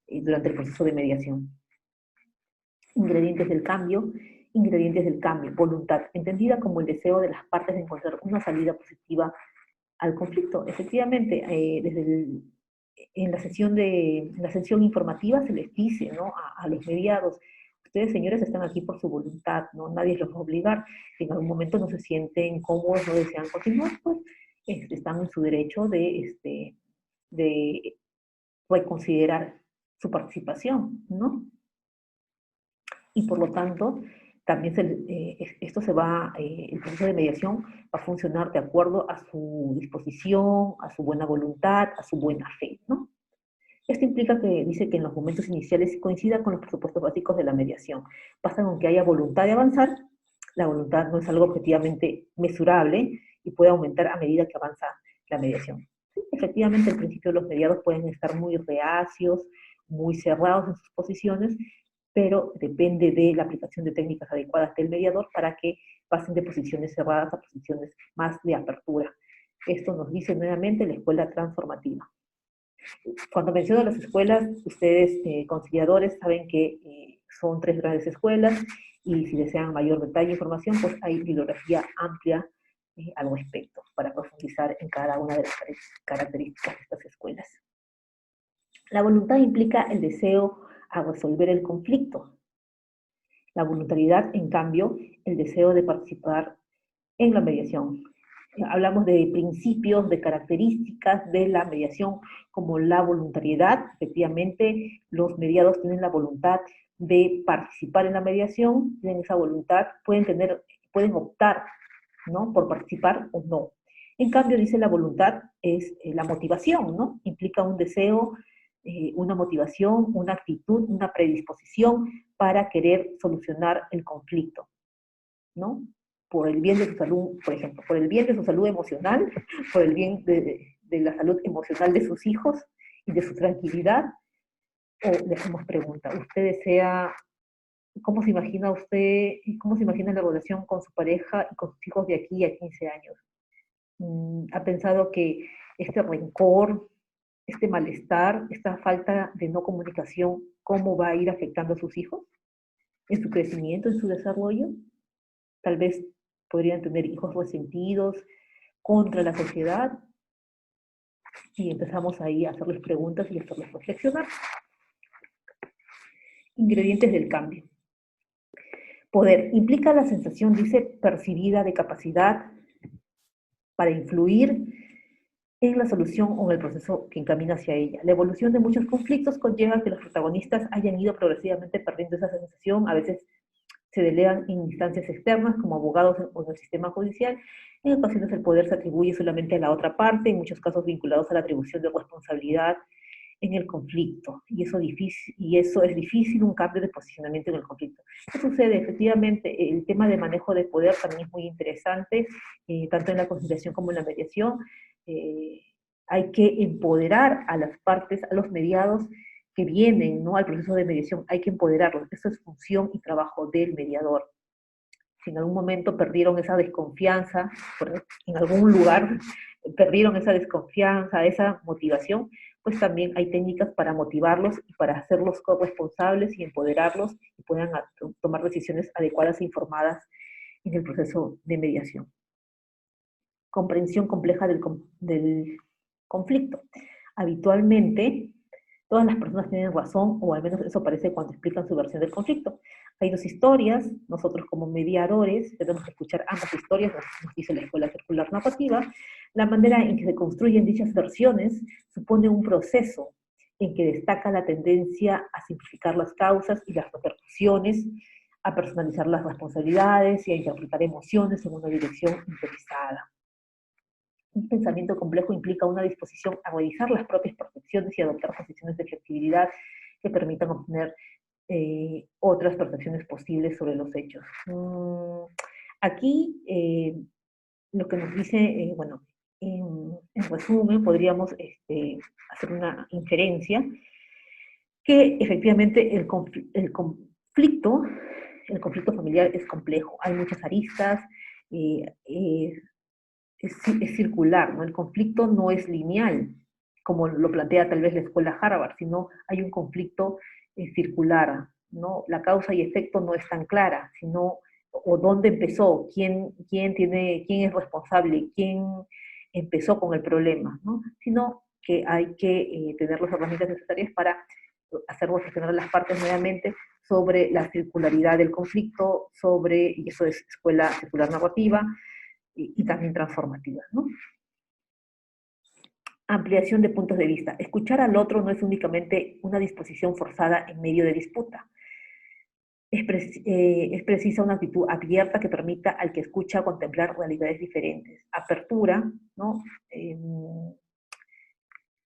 durante el proceso de mediación. Ingredientes del cambio. Ingredientes del cambio. Voluntad, entendida como el deseo de las partes de encontrar una salida positiva al conflicto. Efectivamente, en la sesión informativa se les dice, ¿no?, a los mediados: ustedes, señores, están aquí por su voluntad, ¿no? Nadie los va a obligar. Si en algún momento no se sienten cómodos, no desean continuar, pues están en su derecho de reconsiderar su participación, ¿no? Y por lo tanto, también el proceso de mediación va a funcionar de acuerdo a su disposición, a su buena voluntad, a su buena fe, ¿no? Esto implica que dice que en los momentos iniciales coincida con los presupuestos básicos de la mediación. Basta con que haya voluntad de avanzar. La voluntad no es algo objetivamente mesurable y puede aumentar a medida que avanza la mediación. Sí, efectivamente, al principio los mediados pueden estar muy reacios, muy cerrados en sus posiciones, pero depende de la aplicación de técnicas adecuadas del mediador para que pasen de posiciones cerradas a posiciones más de apertura. Esto nos dice nuevamente la escuela transformativa. Cuando menciono las escuelas, ustedes, conciliadores, saben que son 3 grandes escuelas, y si desean mayor detalle e información, pues hay bibliografía amplia al respecto, para profundizar en cada una de las características de estas escuelas. La voluntad implica el deseo a resolver el conflicto. La voluntariedad, en cambio, el deseo de participar en la mediación. Hablamos de principios, de características de la mediación, como la voluntariedad. Efectivamente, los mediados tienen la voluntad de participar en la mediación, tienen esa voluntad, pueden optar, ¿no?, por participar o no. En cambio, dice, la voluntad es la motivación, ¿no? Implica un deseo, una motivación, una actitud, una predisposición para querer solucionar el conflicto, ¿no? Por el bien de su salud, por ejemplo, por el bien de su salud emocional, por el bien de la salud emocional de sus hijos y de su tranquilidad. O le hacemos pregunta: ¿usted desea, cómo se imagina usted, cómo se imagina la relación con su pareja y con sus hijos de aquí a 15 años? ¿Ha pensado que este rencor, este malestar, esta falta de no comunicación, cómo va a ir afectando a sus hijos, en su crecimiento, en su desarrollo? Tal vez podrían tener hijos resentidos contra la sociedad, y empezamos ahí a hacerles preguntas y a hacerles reflexionar. Ingredientes del cambio. Poder implica la sensación, dice, percibida de capacidad para influir en la solución o en el proceso que encamina hacia ella. La evolución de muchos conflictos conlleva que los protagonistas hayan ido progresivamente perdiendo esa sensación. A veces se delegan en instancias externas, como abogados o en el sistema judicial. En ocasiones el poder se atribuye solamente a la otra parte, en muchos casos vinculados a la atribución de responsabilidad en el conflicto. Y eso es difícil, un cambio de posicionamiento en el conflicto. ¿Qué sucede? Efectivamente, el tema de manejo de poder también es muy interesante, tanto en la conciliación como en la mediación. Hay que empoderar a las partes, a los mediados que vienen, ¿no?, al proceso de mediación. Hay que empoderarlos. Eso es función y trabajo del mediador. si en algún momento perdieron esa desconfianza, en algún lugar perdieron esa desconfianza, esa motivación, pues también hay técnicas para motivarlos y para hacerlos corresponsables y empoderarlos y puedan tomar decisiones adecuadas e informadas en el proceso de mediación. Comprensión compleja del conflicto. Habitualmente, todas las personas tienen razón, o al menos eso parece cuando explican su versión del conflicto. Hay dos historias, nosotros como mediadores tenemos que escuchar ambas historias, nos dice la Escuela Circular Narrativa. La manera en que se construyen dichas versiones supone un proceso en que destaca la tendencia a simplificar las causas y las repercusiones, a personalizar las responsabilidades y a interpretar emociones en una dirección improvisada. Un pensamiento complejo implica una disposición a revisar las propias percepciones y adoptar posiciones de flexibilidad que permitan obtener otras percepciones posibles sobre los hechos. Aquí, lo que nos dice, bueno, en resumen, podríamos hacer una inferencia que efectivamente el conflicto familiar es complejo. Hay muchas aristas, es circular, ¿no? El conflicto no es lineal, como lo plantea tal vez la escuela Harvard, sino hay un conflicto circular, ¿no? La causa y efecto no es tan clara, sino o dónde empezó, quién es responsable, quién empezó con el problema, ¿no? Sino que hay que tener las herramientas necesarias para hacer reflexionar a las partes nuevamente sobre la circularidad del conflicto, y eso es escuela circular narrativa, y también transformativas, ¿no? Ampliación de puntos de vista. Escuchar al otro no es únicamente una disposición forzada en medio de disputa. Es precisa una actitud abierta que permita al que escucha contemplar realidades diferentes. Apertura, ¿no?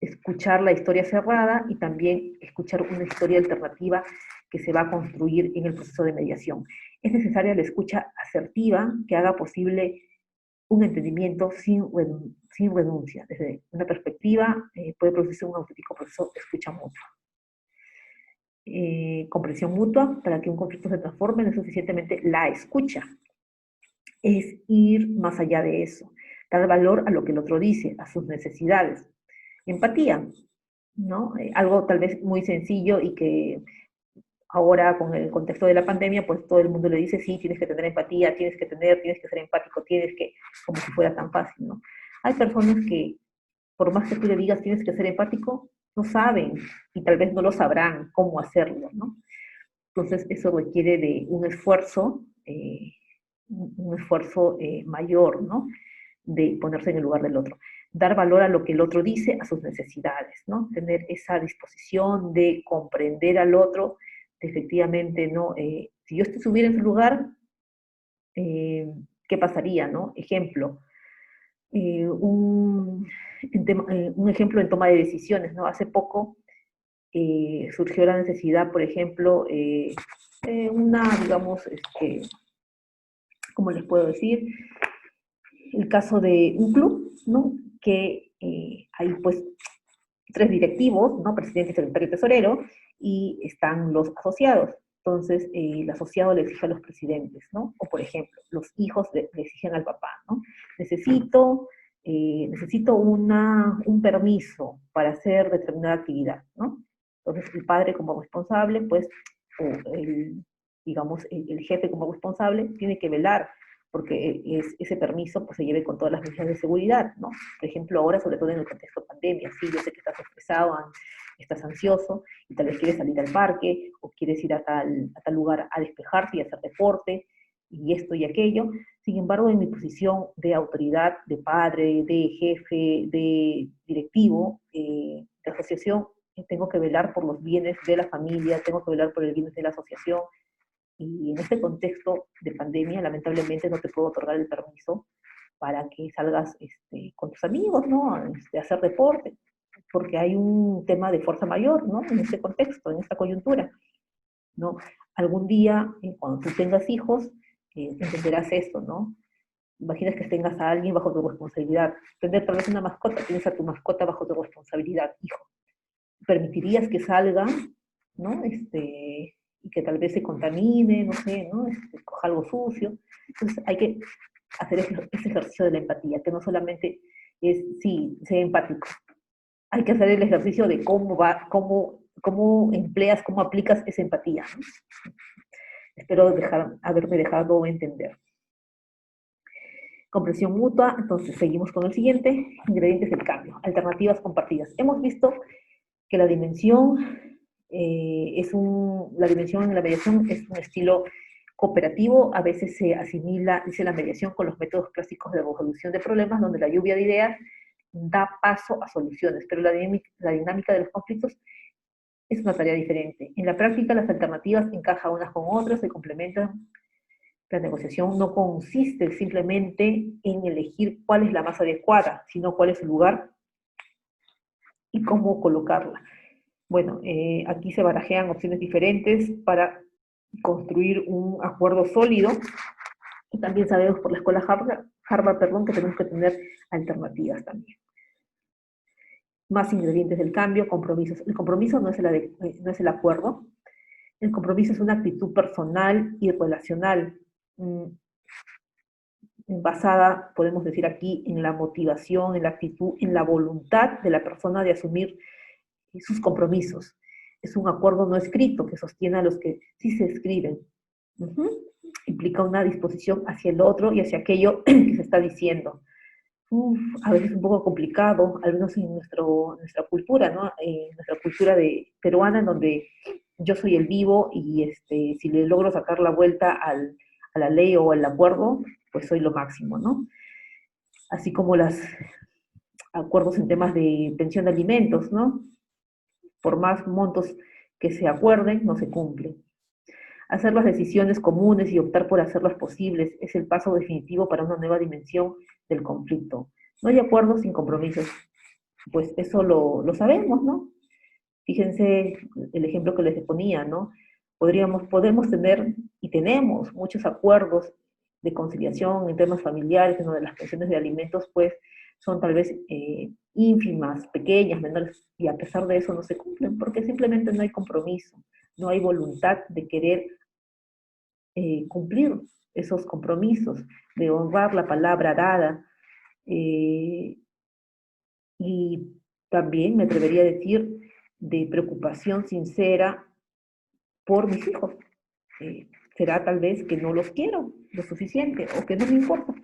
Escuchar la historia cerrada y también escuchar una historia alternativa que se va a construir en el proceso de mediación. Es necesaria la escucha asertiva que haga posible un entendimiento sin renuncia. Desde una perspectiva puede producirse un auténtico proceso de escucha mutua. Comprensión mutua, para que un conflicto se transforme, no es suficientemente la escucha. Es ir más allá de eso, dar valor a lo que el otro dice, a sus necesidades. Empatía, ¿no? Algo tal vez muy sencillo y que ahora con el contexto de la pandemia, pues todo el mundo le dice, sí, tienes que tener empatía, tienes que ser empático, como si fuera tan fácil, ¿no? Hay personas que, por más que tú le digas, tienes que ser empático, no saben y tal vez no lo sabrán cómo hacerlo, ¿no? Entonces eso requiere de un esfuerzo mayor, ¿no? De ponerse en el lugar del otro. Dar valor a lo que el otro dice, a sus necesidades, ¿no? Tener esa disposición de comprender al otro, de efectivamente, ¿no? Si yo estuviera en su lugar, ¿qué pasaría, no? Ejemplo, un ejemplo en toma de decisiones, ¿no? Hace poco surgió la necesidad, por ejemplo, digamos, ¿cómo les puedo decir? El caso de un club, ¿no? Que hay pues 3 directivos, ¿no? Presidente, secretario y tesorero, y están los asociados. Entonces, el asociado le exige a los presidentes, ¿no? O, por ejemplo, los hijos le exigen al papá, ¿no? Necesito un permiso para hacer determinada actividad, ¿no? Entonces, el padre como responsable, pues, o digamos, el jefe como responsable, tiene que velar porque ese permiso pues, se lleve con todas las medidas de seguridad, ¿no? Por ejemplo, ahora, sobre todo en el contexto de pandemia, sí, yo sé que estás estresado, estás ansioso, y tal vez quieres salir al parque, o quieres ir a tal lugar a despejarte y hacer deporte, y esto y aquello. Sin embargo, en mi posición de autoridad, de padre, de jefe, de directivo, de asociación, tengo que velar por los bienes de la familia, tengo que velar por el bien de la asociación, y en este contexto de pandemia, lamentablemente no te puedo otorgar el permiso para que salgas con tus amigos, ¿no? A hacer deporte, porque hay un tema de fuerza mayor, ¿no? En este contexto, en esta coyuntura, ¿no? Algún día, cuando tú tengas hijos, entenderás esto, ¿no? Imaginas que tengas a alguien bajo tu responsabilidad. Tener tal vez una mascota, tienes a tu mascota bajo tu responsabilidad, hijo. ¿Permitirías que salga, ¿no? y que tal vez se contamine, no sé, ¿no? Coja algo sucio. Entonces hay que hacer ese ejercicio de la empatía, que no solamente es, sí, ser empático. Hay que hacer el ejercicio de cómo empleas, cómo aplicas esa empatía, ¿no? Espero haberme dejado entender. Comprensión mutua, entonces seguimos con el siguiente, ingredientes del cambio, alternativas compartidas. Hemos visto que la dimensión la dimensión en la mediación es un estilo cooperativo, a veces se asimila, dice la mediación, con los métodos clásicos de resolución de problemas, donde la lluvia de ideas da paso a soluciones, pero la dinámica de los conflictos es una tarea diferente. En la práctica, las alternativas encajan unas con otras, se complementan. La negociación no consiste simplemente en elegir cuál es la más adecuada, sino cuál es su lugar y cómo colocarla. Bueno, aquí se barajean opciones diferentes para construir un acuerdo sólido, y también sabemos por la escuela Harvard, que tenemos que tener alternativas también. Más ingredientes del cambio, compromisos. El compromiso no es el acuerdo, el compromiso es una actitud personal y relacional, basada, podemos decir aquí, en la motivación, en la actitud, en la voluntad de la persona de asumir sus compromisos. Es un acuerdo no escrito que sostiene a los que sí se escriben. Implica una disposición hacia el otro y hacia aquello que se está diciendo. A veces es un poco complicado, al menos en nuestra cultura, ¿no? Nuestra cultura peruana, en donde yo soy el vivo y si le logro sacar la vuelta a la ley o al acuerdo, pues soy lo máximo, ¿no? Así como los acuerdos en temas de pensión de alimentos, ¿no? Por más montos que se acuerden, no se cumplen. Hacer las decisiones comunes y optar por hacerlas posibles es el paso definitivo para una nueva dimensión del conflicto. No hay acuerdos sin compromisos. Pues eso lo sabemos, ¿no? Fíjense el ejemplo que les ponía, ¿no? Podemos tener y tenemos muchos acuerdos de conciliación en temas familiares, en donde las pensiones de alimentos, pues, son tal vez ínfimas, pequeñas, menores, y a pesar de eso no se cumplen, porque simplemente no hay compromiso, no hay voluntad de querer cumplir esos compromisos, de honrar la palabra dada, y también me atrevería a decir de preocupación sincera por mis hijos. Será tal vez que no los quiero lo suficiente o que no me importa,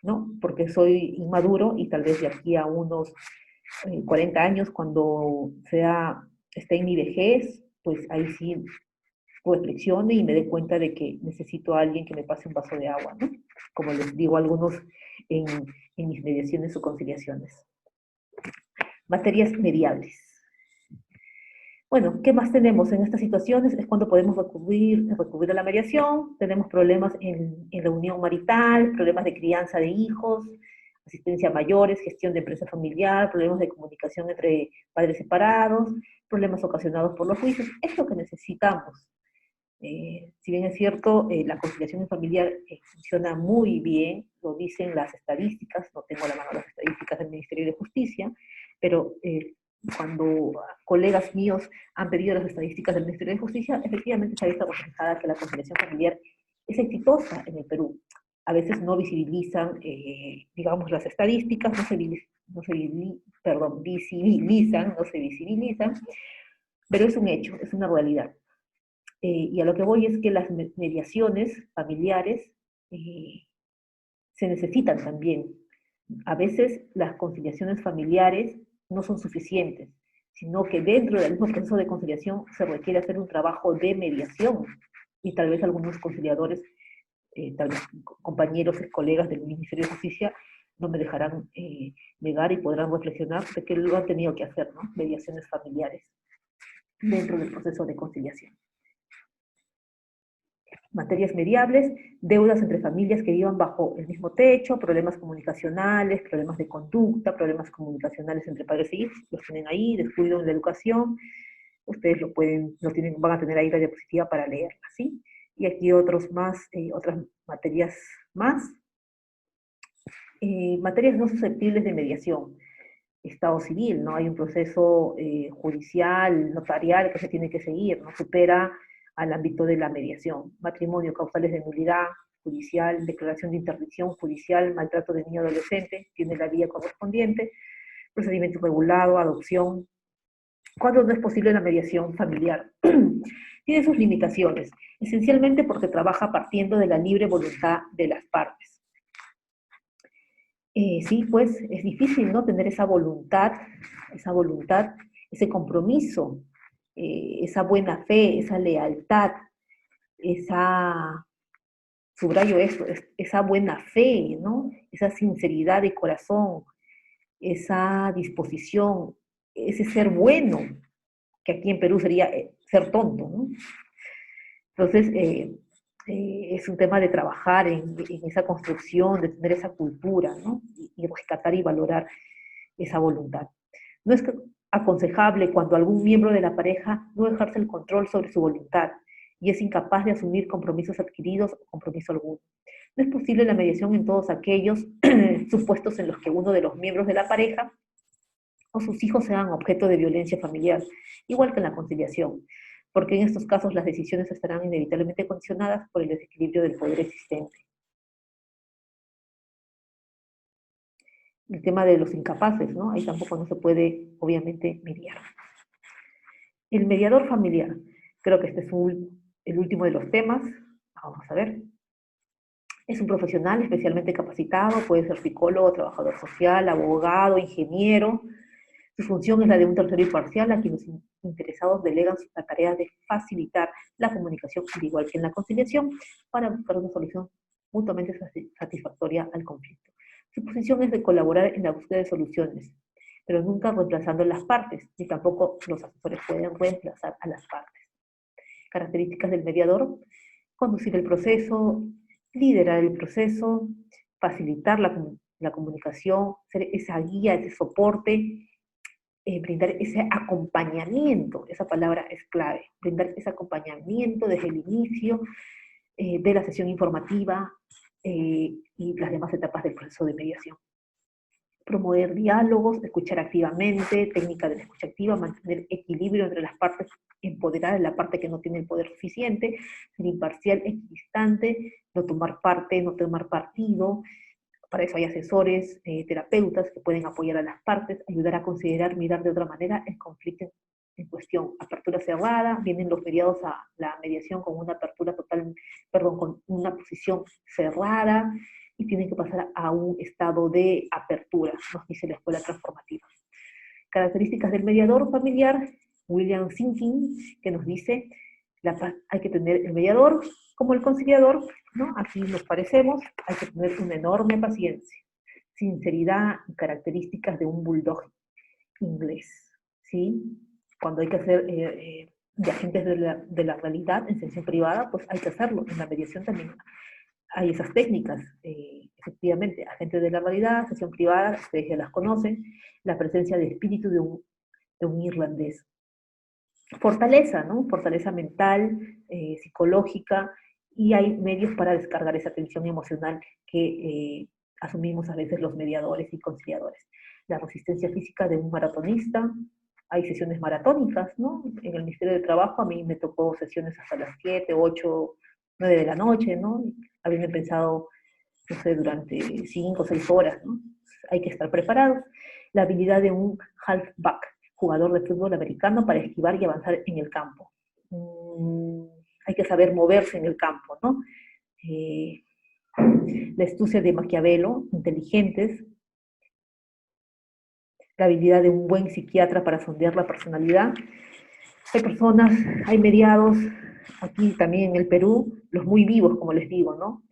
¿no? Porque soy inmaduro y tal vez de aquí a unos 40 años, cuando esté en mi vejez, pues ahí sí reflexione y me dé cuenta de que necesito a alguien que me pase un vaso de agua, ¿no? Como les digo a algunos en, en mis mediaciones o conciliaciones. Materias mediables. Bueno, ¿qué más tenemos en estas situaciones? Es cuando podemos recurrir a la mediación, tenemos problemas en la unión marital, problemas de crianza de hijos, asistencia a mayores, gestión de empresa familiar, problemas de comunicación entre padres separados, problemas ocasionados por los juicios. Es lo que necesitamos. Si bien es cierto, la conciliación familiar funciona muy bien, lo dicen las estadísticas, no tengo a la mano las estadísticas del Ministerio de Justicia, pero cuando colegas míos han pedido las estadísticas del Ministerio de Justicia, efectivamente se ha visto reflejada que la conciliación familiar es exitosa en el Perú. A veces no visibilizan, digamos, las estadísticas, no se visibilizan, pero es un hecho, es una realidad. Y a lo que voy es que las mediaciones familiares se necesitan también. A veces las conciliaciones familiares no son suficientes, sino que dentro del mismo proceso de conciliación se requiere hacer un trabajo de mediación. Y tal vez algunos conciliadores, tal vez compañeros, colegas del Ministerio de Justicia, no me dejarán negar y podrán reflexionar de que lo han tenido que hacer, ¿no? Mediaciones familiares dentro del proceso de conciliación. Materias mediables, deudas entre familias que vivan bajo el mismo techo, problemas comunicacionales, problemas de conducta, problemas comunicacionales entre padres e hijos, los tienen ahí, descuido en la educación, ustedes van a tener ahí la diapositiva para leerla, ¿sí? Y aquí otras materias más. Materias no susceptibles de mediación. estado civil, ¿no? Hay un proceso judicial, notarial que se tiene que seguir, ¿no? Supera al ámbito de la mediación. Matrimonio, causales de nulidad judicial, declaración de interdicción judicial, maltrato de niño adolescente, tiene la vía correspondiente, procedimiento regulado, adopción. ¿Cuándo no es posible la mediación familiar? Tiene sus limitaciones, esencialmente porque trabaja partiendo de la libre voluntad de las partes. Sí, pues es difícil, ¿no? Tener esa voluntad, ese compromiso, esa buena fe, esa lealtad, esa, subrayo esto, esa buena fe, ¿no? Esa sinceridad de corazón, esa disposición, ese ser bueno, que aquí en Perú sería ser tonto, ¿no? Entonces, es un tema de trabajar en esa construcción, de tener esa cultura, ¿no? Y rescatar y valorar esa voluntad. No es aconsejable cuando algún miembro de la pareja no ejerce el control sobre su voluntad y es incapaz de asumir compromisos adquiridos o compromiso alguno. No es posible la mediación en todos aquellos supuestos en los que uno de los miembros de la pareja o sus hijos sean objeto de violencia familiar, igual que en la conciliación, porque en estos casos las decisiones estarán inevitablemente condicionadas por el desequilibrio del poder existente. El tema de los incapaces, ¿no? Ahí tampoco no se puede, obviamente, mediar. El mediador familiar. Creo que este es el último de los temas. Vamos a ver. Es un profesional especialmente capacitado, puede ser psicólogo, trabajador social, abogado, ingeniero. Su función es la de un tercero imparcial a quien los interesados delegan la tarea de facilitar la comunicación, al igual que en la conciliación, para buscar una solución mutuamente satisfactoria al conflicto. Su posición es de colaborar en la búsqueda de soluciones, pero nunca reemplazando las partes, ni tampoco los asesores pueden reemplazar a las partes. Características del mediador: conducir el proceso, liderar el proceso, facilitar la comunicación, ser esa guía, ese soporte, brindar ese acompañamiento, esa palabra es clave, brindar ese acompañamiento desde el inicio de la sesión informativa y las demás etapas del proceso de mediación. Promover diálogos, escuchar activamente, técnica de la escucha activa, mantener equilibrio entre las partes, empoderar a la parte que no tiene el poder suficiente, ser imparcial, equidistante, no tomar parte, no tomar partido. Para eso hay asesores, terapeutas que pueden apoyar a las partes, ayudar a considerar, mirar de otra manera el conflicto en cuestión. Apertura cerrada, vienen los mediados a la mediación con una apertura total, perdón, con una posición cerrada, y tienen que pasar a un estado de apertura, nos dice la escuela transformativa. Características del mediador familiar, William Sinking, que nos dice, hay que tener el mediador como el conciliador, ¿no? Aquí nos parecemos, hay que tener una enorme paciencia, sinceridad y características de un bulldog inglés, ¿sí? Cuando hay que hacer de agentes de la realidad en sesión privada, pues hay que hacerlo. En la mediación también hay esas técnicas, efectivamente, agentes de la realidad, sesión privada, ustedes ya las conocen, la presencia de espíritu de un irlandés. Fortaleza, ¿no? Fortaleza mental, psicológica, y hay medios para descargar esa tensión emocional que asumimos a veces los mediadores y conciliadores. La resistencia física de un maratonista, hay sesiones maratónicas, ¿no? En el Ministerio de Trabajo a mí me tocó sesiones hasta las 7, 8, 9 de la noche, ¿no? Habiendo pensado, no sé, durante 5 o 6 horas, ¿no? Hay que estar preparados. La habilidad de un halfback, jugador de fútbol americano, para esquivar y avanzar en el campo. Hay que saber moverse en el campo, ¿no? La astucia de Maquiavelo, inteligentes, la habilidad de un buen psiquiatra para sondear la personalidad. Hay personas, hay mediados, aquí también en el Perú, los muy vivos, como les digo, ¿no?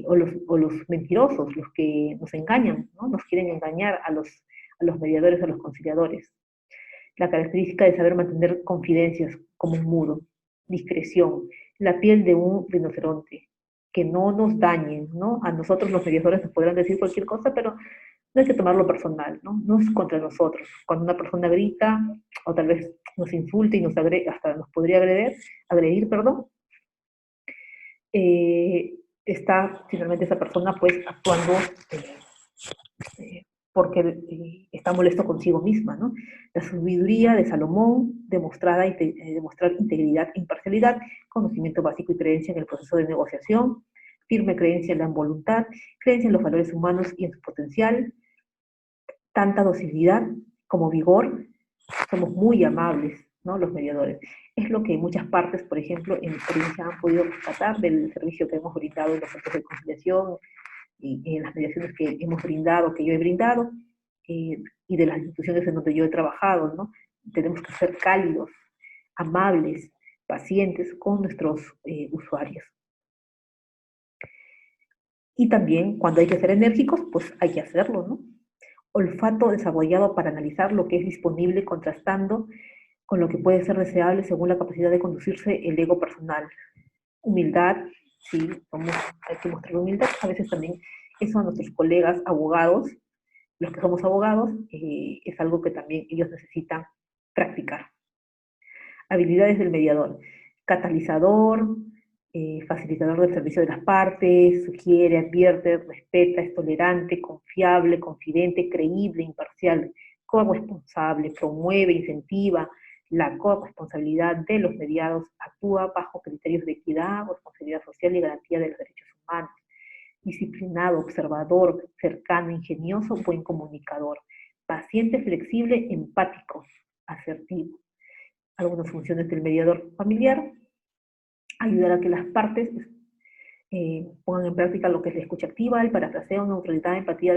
O los mentirosos, los que nos engañan, ¿no? Nos quieren engañar a los mediadores, a los conciliadores. La característica de saber mantener confidencias como un mudo, discreción, la piel de un rinoceronte, que no nos dañen, ¿no? A nosotros los mediadores nos podrán decir cualquier cosa, pero no hay que tomarlo personal, ¿no? No es contra nosotros. Cuando una persona grita, o tal vez nos insulta y nos agrede, hasta nos podría agredir, perdón, está finalmente esa persona pues actuando porque está molesto consigo misma, ¿no? La sabiduría de Salomón, demostrar integridad e imparcialidad, conocimiento básico y creencia en el proceso de negociación, firme creencia en la voluntad, creencia en los valores humanos y en su potencial, tanta docilidad como vigor, somos muy amables, ¿no? Los mediadores. Es lo que muchas partes, por ejemplo, en experiencia han podido rescatar del servicio que hemos brindado en los centros de conciliación y en las mediaciones que hemos brindado, que yo he brindado, y de las instituciones en donde yo he trabajado, ¿no? Tenemos que ser cálidos, amables, pacientes con nuestros usuarios. Y también cuando hay que ser enérgicos, pues hay que hacerlo, ¿no? Olfato desarrollado para analizar lo que es disponible contrastando con lo que puede ser deseable según la capacidad de conducirse el ego personal. Humildad, sí, hay que mostrar humildad. A veces también eso a nuestros colegas abogados, los que somos abogados, es algo que también ellos necesitan practicar. Habilidades del mediador. Catalizador, facilitador del servicio de las partes, sugiere, advierte, respeta, es tolerante, confiable, confidente, creíble, imparcial, corresponsable, promueve, incentiva la corresponsabilidad de los mediados, actúa bajo criterios de equidad, responsabilidad social y garantía de los derechos humanos, disciplinado, observador, cercano, ingenioso, buen comunicador, paciente, flexible, empático, asertivo. Algunas funciones del mediador familiar: ayudar a que las partes pongan en práctica lo que es la escucha activa, el parafraseo, neutralidad, empatía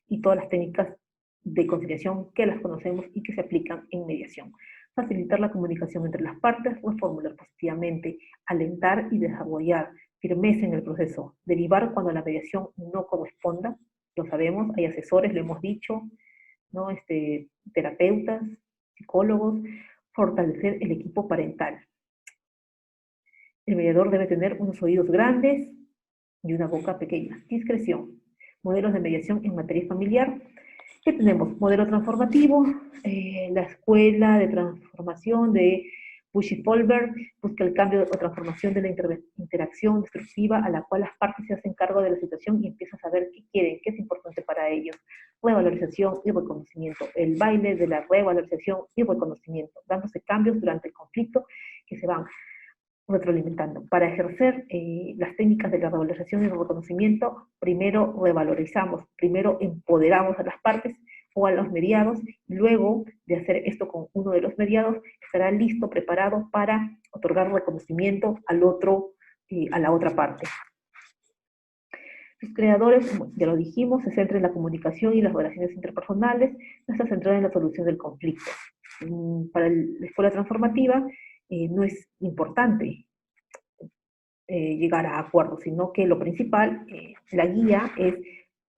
y todas las técnicas de conciliación que las conocemos y que se aplican en mediación. Facilitar la comunicación entre las partes, reformular positivamente, alentar y desarrollar firmeza en el proceso, derivar cuando la mediación no corresponda, lo sabemos, hay asesores, lo hemos dicho, ¿no? Terapeutas, psicólogos, fortalecer el equipo parental. El mediador debe tener unos oídos grandes y una boca pequeña. Discreción. Modelos de mediación en materia familiar. ¿Qué tenemos? Modelo transformativo, la escuela de transformación de Bushy-Folber busca el cambio o transformación de la interacción destructiva a la cual las partes se hacen cargo de la situación y empiezan a saber qué quieren, qué es importante para ellos. Revalorización y reconocimiento. El baile de la revalorización y reconocimiento, dándose cambios durante el conflicto que se van retroalimentando. Para ejercer las técnicas de la revalorización y el reconocimiento, primero revalorizamos, primero empoderamos a las partes o a los mediados, y luego de hacer esto con uno de los mediados, estará listo, preparado para otorgar reconocimiento al otro, a la otra parte. Los creadores, como ya lo dijimos, se centran en la comunicación y las relaciones interpersonales, no está centrada en la solución del conflicto. Para la escuela transformativa, no es importante llegar a acuerdos, sino que lo principal, la guía, es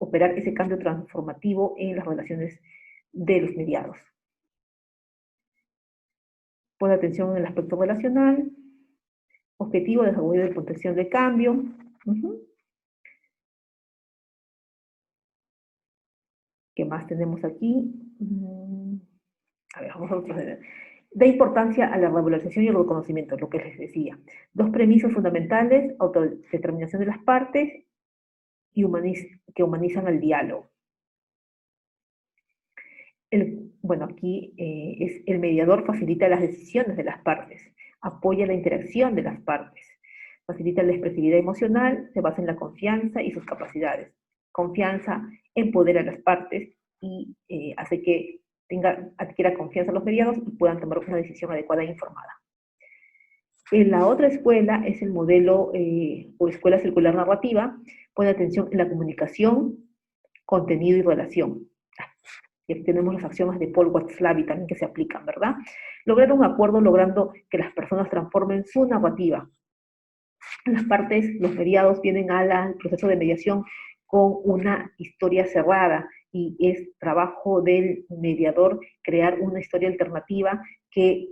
operar ese cambio transformativo en las relaciones de los mediados. Pon atención en el aspecto relacional, objetivo, desarrollo de potencial de cambio. ¿Qué más tenemos aquí? A ver, vamos a otros. Da importancia a la revalorización y el reconocimiento, lo que les decía. Dos premisas fundamentales: autodeterminación de las partes y que humanizan el diálogo. Bueno, aquí es el mediador facilita las decisiones de las partes, apoya la interacción de las partes, facilita la expresividad emocional, se basa en la confianza y sus capacidades. Confianza empodera a las partes y hace que adquiera confianza en los mediados y puedan tomar una decisión adecuada e informada. En la otra escuela es el modelo o escuela circular narrativa, pone atención en la comunicación, contenido y relación. Y aquí tenemos las acciones de Paul Watzlawick también que se aplican, ¿verdad? Lograr un acuerdo logrando que las personas transformen su narrativa. Las partes, los mediados, vienen al proceso de mediación con una historia cerrada y es trabajo del mediador crear una historia alternativa que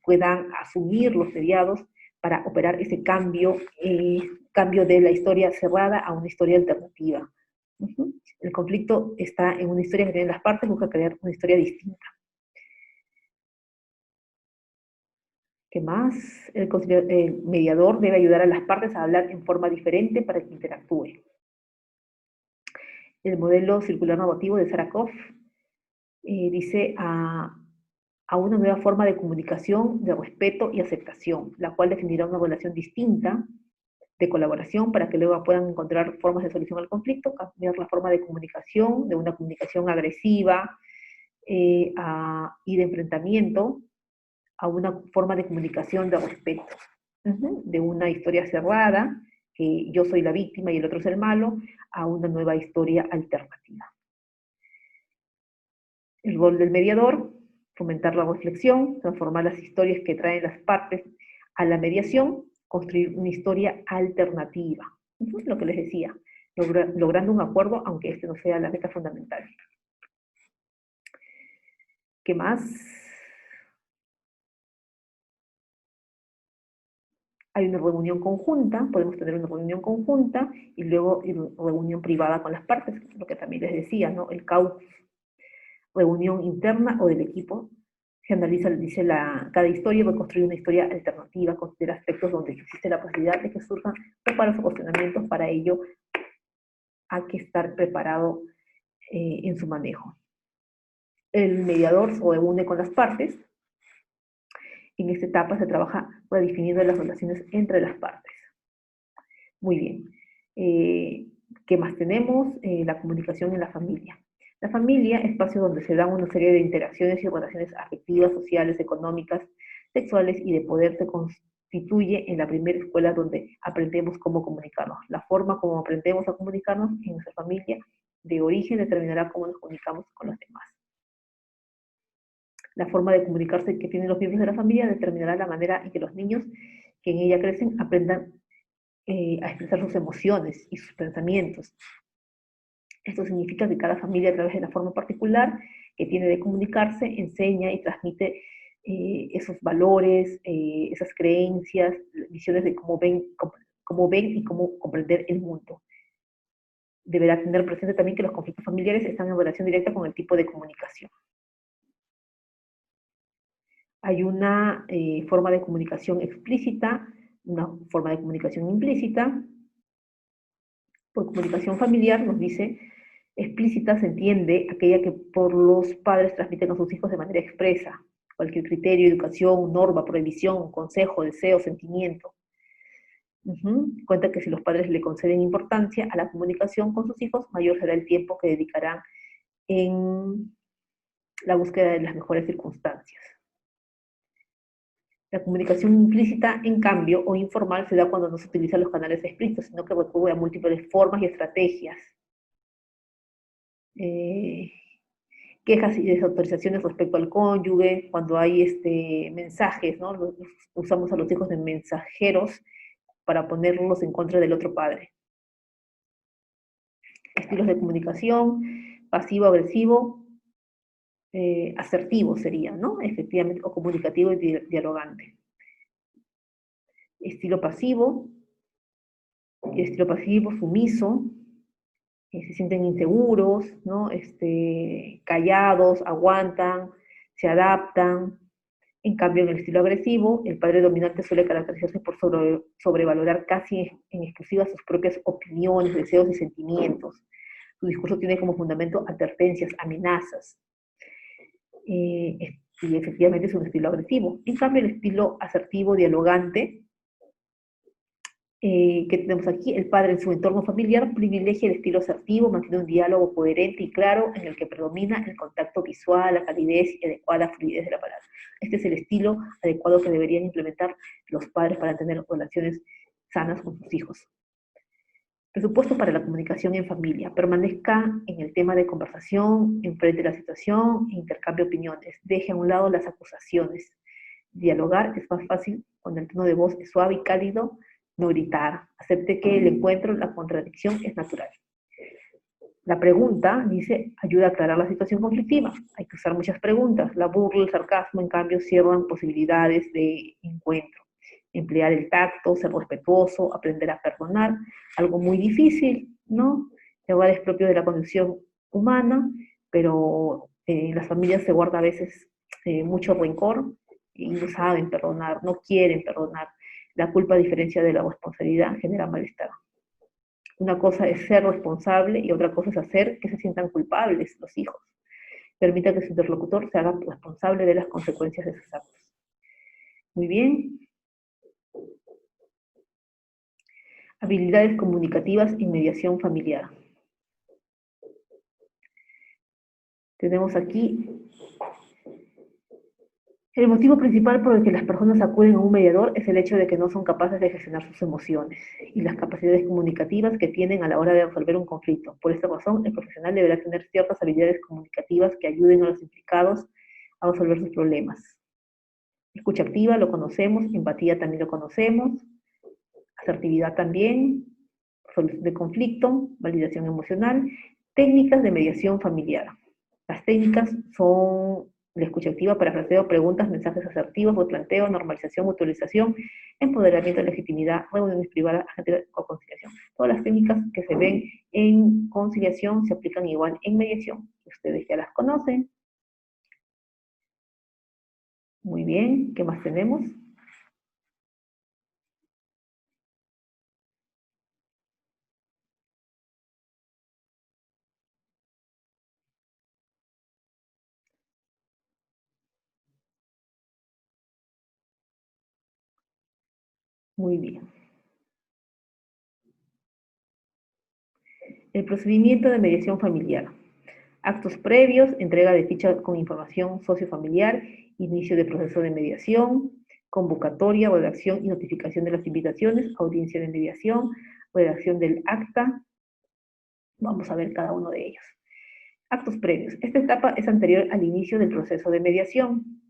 puedan asumir los mediados para operar ese cambio de la historia cerrada a una historia alternativa. El conflicto está en una historia que tienen las partes, busca crear una historia distinta. ¿Qué más? El mediador debe ayudar a las partes a hablar en forma diferente para que interactúen. El modelo circular narrativo de Sarakov dice a una nueva forma de comunicación, de respeto y aceptación, la cual definirá una relación distinta de colaboración para que luego puedan encontrar formas de solución al conflicto, cambiar la forma de comunicación, de una comunicación agresiva y de enfrentamiento, a una forma de comunicación de respeto, de una historia cerrada, que yo soy la víctima y el otro es el malo, a una nueva historia alternativa. El rol del mediador: fomentar la reflexión, transformar las historias que traen las partes a la mediación, construir una historia alternativa. Lo que les decía, logrando un acuerdo, aunque este no sea la meta fundamental. ¿Qué más? Hay una reunión conjunta, podemos tener una reunión conjunta y luego reunión privada con las partes, lo que también les decía, ¿no? El CAU, reunión interna o del equipo, se analiza, dice cada historia, va a construir una historia alternativa, considera aspectos donde existe la posibilidad de que surjan preparos o cuestionamientos. Para ello hay que estar preparado en su manejo. El mediador se reúne con las partes. En esta etapa se trabaja redefiniendo las relaciones entre las partes. Muy bien. ¿Qué más tenemos? La comunicación en la familia. La familia, espacio donde se dan una serie de interacciones y relaciones afectivas, sociales, económicas, sexuales y de poder, se constituye en la primera escuela donde aprendemos cómo comunicarnos. La forma como aprendemos a comunicarnos en nuestra familia de origen determinará cómo nos comunicamos con los demás. La forma de comunicarse que tienen los miembros de la familia determinará la manera en que los niños que en ella crecen aprendan a expresar sus emociones y sus pensamientos. Esto significa que cada familia, a través de la forma particular que tiene de comunicarse, enseña y transmite esos valores, esas creencias, visiones de cómo ven y cómo comprender el mundo. Deberá tener presente también que los conflictos familiares están en relación directa con el tipo de comunicación. Hay una forma de comunicación explícita, una forma de comunicación implícita. Por comunicación familiar nos dice: explícita se entiende aquella que por los padres transmiten a sus hijos de manera expresa, cualquier criterio, educación, norma, prohibición, consejo, deseo, sentimiento. Cuenta que si los padres le conceden importancia a la comunicación con sus hijos, mayor será el tiempo que dedicarán en la búsqueda de las mejores circunstancias. La comunicación implícita, en cambio, o informal, se da cuando no se utilizan los canales explícitos, sino que recurre a múltiples formas y estrategias. Quejas y desautorizaciones respecto al cónyuge, cuando hay mensajes, ¿no? Usamos a los hijos de mensajeros para ponerlos en contra del otro padre. Estilos de comunicación: pasivo-agresivo, asertivo sería, ¿no? Efectivamente, o comunicativo y dialogante. Estilo pasivo, sumiso, se sienten inseguros, ¿no? Callados, aguantan, se adaptan. En cambio, en el estilo agresivo, el padre dominante suele caracterizarse por sobrevalorar casi en exclusiva sus propias opiniones, deseos y sentimientos. Su discurso tiene como fundamento advertencias, amenazas. Y efectivamente es un estilo agresivo. En cambio, el estilo asertivo, dialogante, que tenemos aquí: el padre en su entorno familiar privilegia el estilo asertivo, mantiene un diálogo coherente y claro en el que predomina el contacto visual, la calidez y adecuada fluidez de la palabra. Este es el estilo adecuado que deberían implementar los padres para tener relaciones sanas con sus hijos. Presupuesto para la comunicación en familia: permanezca en el tema de conversación, enfrente de la situación e intercambie opiniones. Deje a un lado las acusaciones. Dialogar es más fácil cuando el tono de voz es suave y cálido, no gritar. Acepte que el encuentro, la contradicción es natural. La pregunta, dice, ayuda a aclarar la situación conflictiva. Hay que usar muchas preguntas. La burla, el sarcasmo, en cambio, cierran posibilidades de encuentro. Emplear el tacto, ser respetuoso, aprender a perdonar, algo muy difícil, ¿no? Igual es propio de la condición humana, pero en las familias se guarda a veces mucho rencor y no saben perdonar, no quieren perdonar. La culpa, a diferencia de la responsabilidad, genera malestar. Una cosa es ser responsable y otra cosa es hacer que se sientan culpables los hijos. Permita que su interlocutor se haga responsable de las consecuencias de sus actos. Muy bien. Habilidades comunicativas y mediación familiar. Tenemos aquí el motivo principal por el que las personas acuden a un mediador es el hecho de que no son capaces de gestionar sus emociones y las capacidades comunicativas que tienen a la hora de resolver un conflicto. Por esta razón, el profesional deberá tener ciertas habilidades comunicativas que ayuden a los implicados a resolver sus problemas. Escucha activa lo conocemos, empatía también lo conocemos, asertividad también, solución de conflicto, validación emocional, técnicas de mediación familiar. Las técnicas son la escucha activa, parafraseo, preguntas, mensajes asertivos, replanteo, normalización, mutualización, empoderamiento, legitimidad, reuniones privadas, o conciliación. Todas las técnicas que se ven en conciliación se aplican igual en mediación. Ustedes ya las conocen. Muy bien, ¿qué más tenemos? Muy bien. El procedimiento de mediación familiar. Actos previos, entrega de ficha con información sociofamiliar, inicio de proceso de mediación, convocatoria, redacción y notificación de las invitaciones, audiencia de mediación, redacción del acta. Vamos a ver cada uno de ellos. Actos previos. Esta etapa es anterior al inicio del proceso de mediación.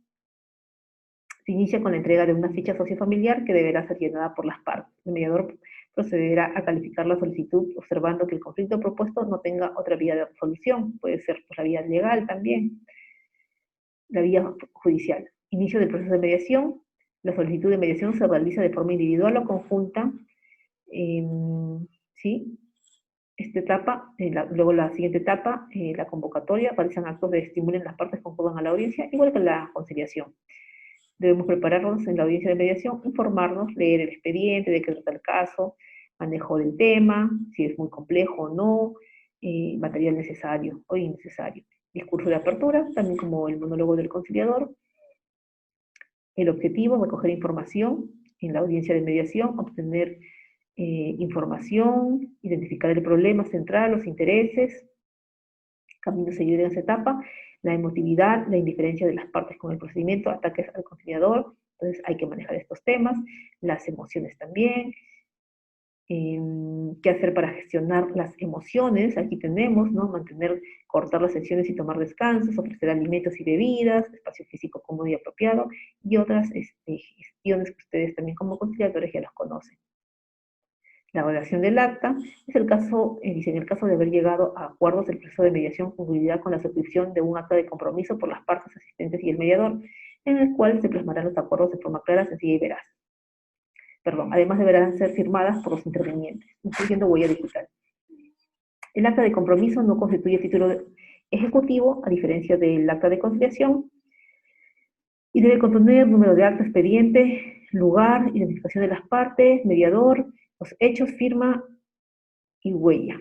Se inicia con la entrega de una ficha sociofamiliar que deberá ser llenada por las partes. El mediador procederá a calificar la solicitud observando que el conflicto propuesto no tenga otra vía de resolución. Puede ser por la vía legal también, la vía judicial. Inicio del proceso de mediación. La solicitud de mediación se realiza de forma individual o conjunta. ¿Sí? Esta etapa, luego la siguiente etapa, la convocatoria, realizan actos de estímulo en las partes que concurran a la audiencia, igual que la conciliación. Debemos prepararnos en la audiencia de mediación, informarnos, leer el expediente, de qué trata el caso, manejo del tema, si es muy complejo o no, material necesario o innecesario. Discurso de apertura, también como el monólogo del conciliador. El objetivo, recoger información en la audiencia de mediación, obtener información, identificar el problema central, los intereses, camino a seguir en esa etapa, la emotividad, la indiferencia de las partes con el procedimiento, ataques al conciliador, entonces hay que manejar estos temas, las emociones también, qué hacer para gestionar las emociones, aquí tenemos, ¿no? Mantener, cortar las sesiones y tomar descansos, ofrecer alimentos y bebidas, espacio físico cómodo y apropiado, y otras gestiones que ustedes también como conciliadores ya los conocen. La redacción del acta es el caso, dice, en el caso de haber llegado a acuerdos, el proceso de mediación concluirá con la suscripción de un acta de compromiso por las partes asistentes y el mediador, en el cual se plasmarán los acuerdos de forma clara, sencilla y veraz. Perdón, además deberán ser firmadas por los intervinientes, incluyendo huella digital. El acta de compromiso no constituye título ejecutivo, a diferencia del acta de conciliación, y debe contener número de acta, expediente, lugar, identificación de las partes, mediador, los hechos, firma y huella.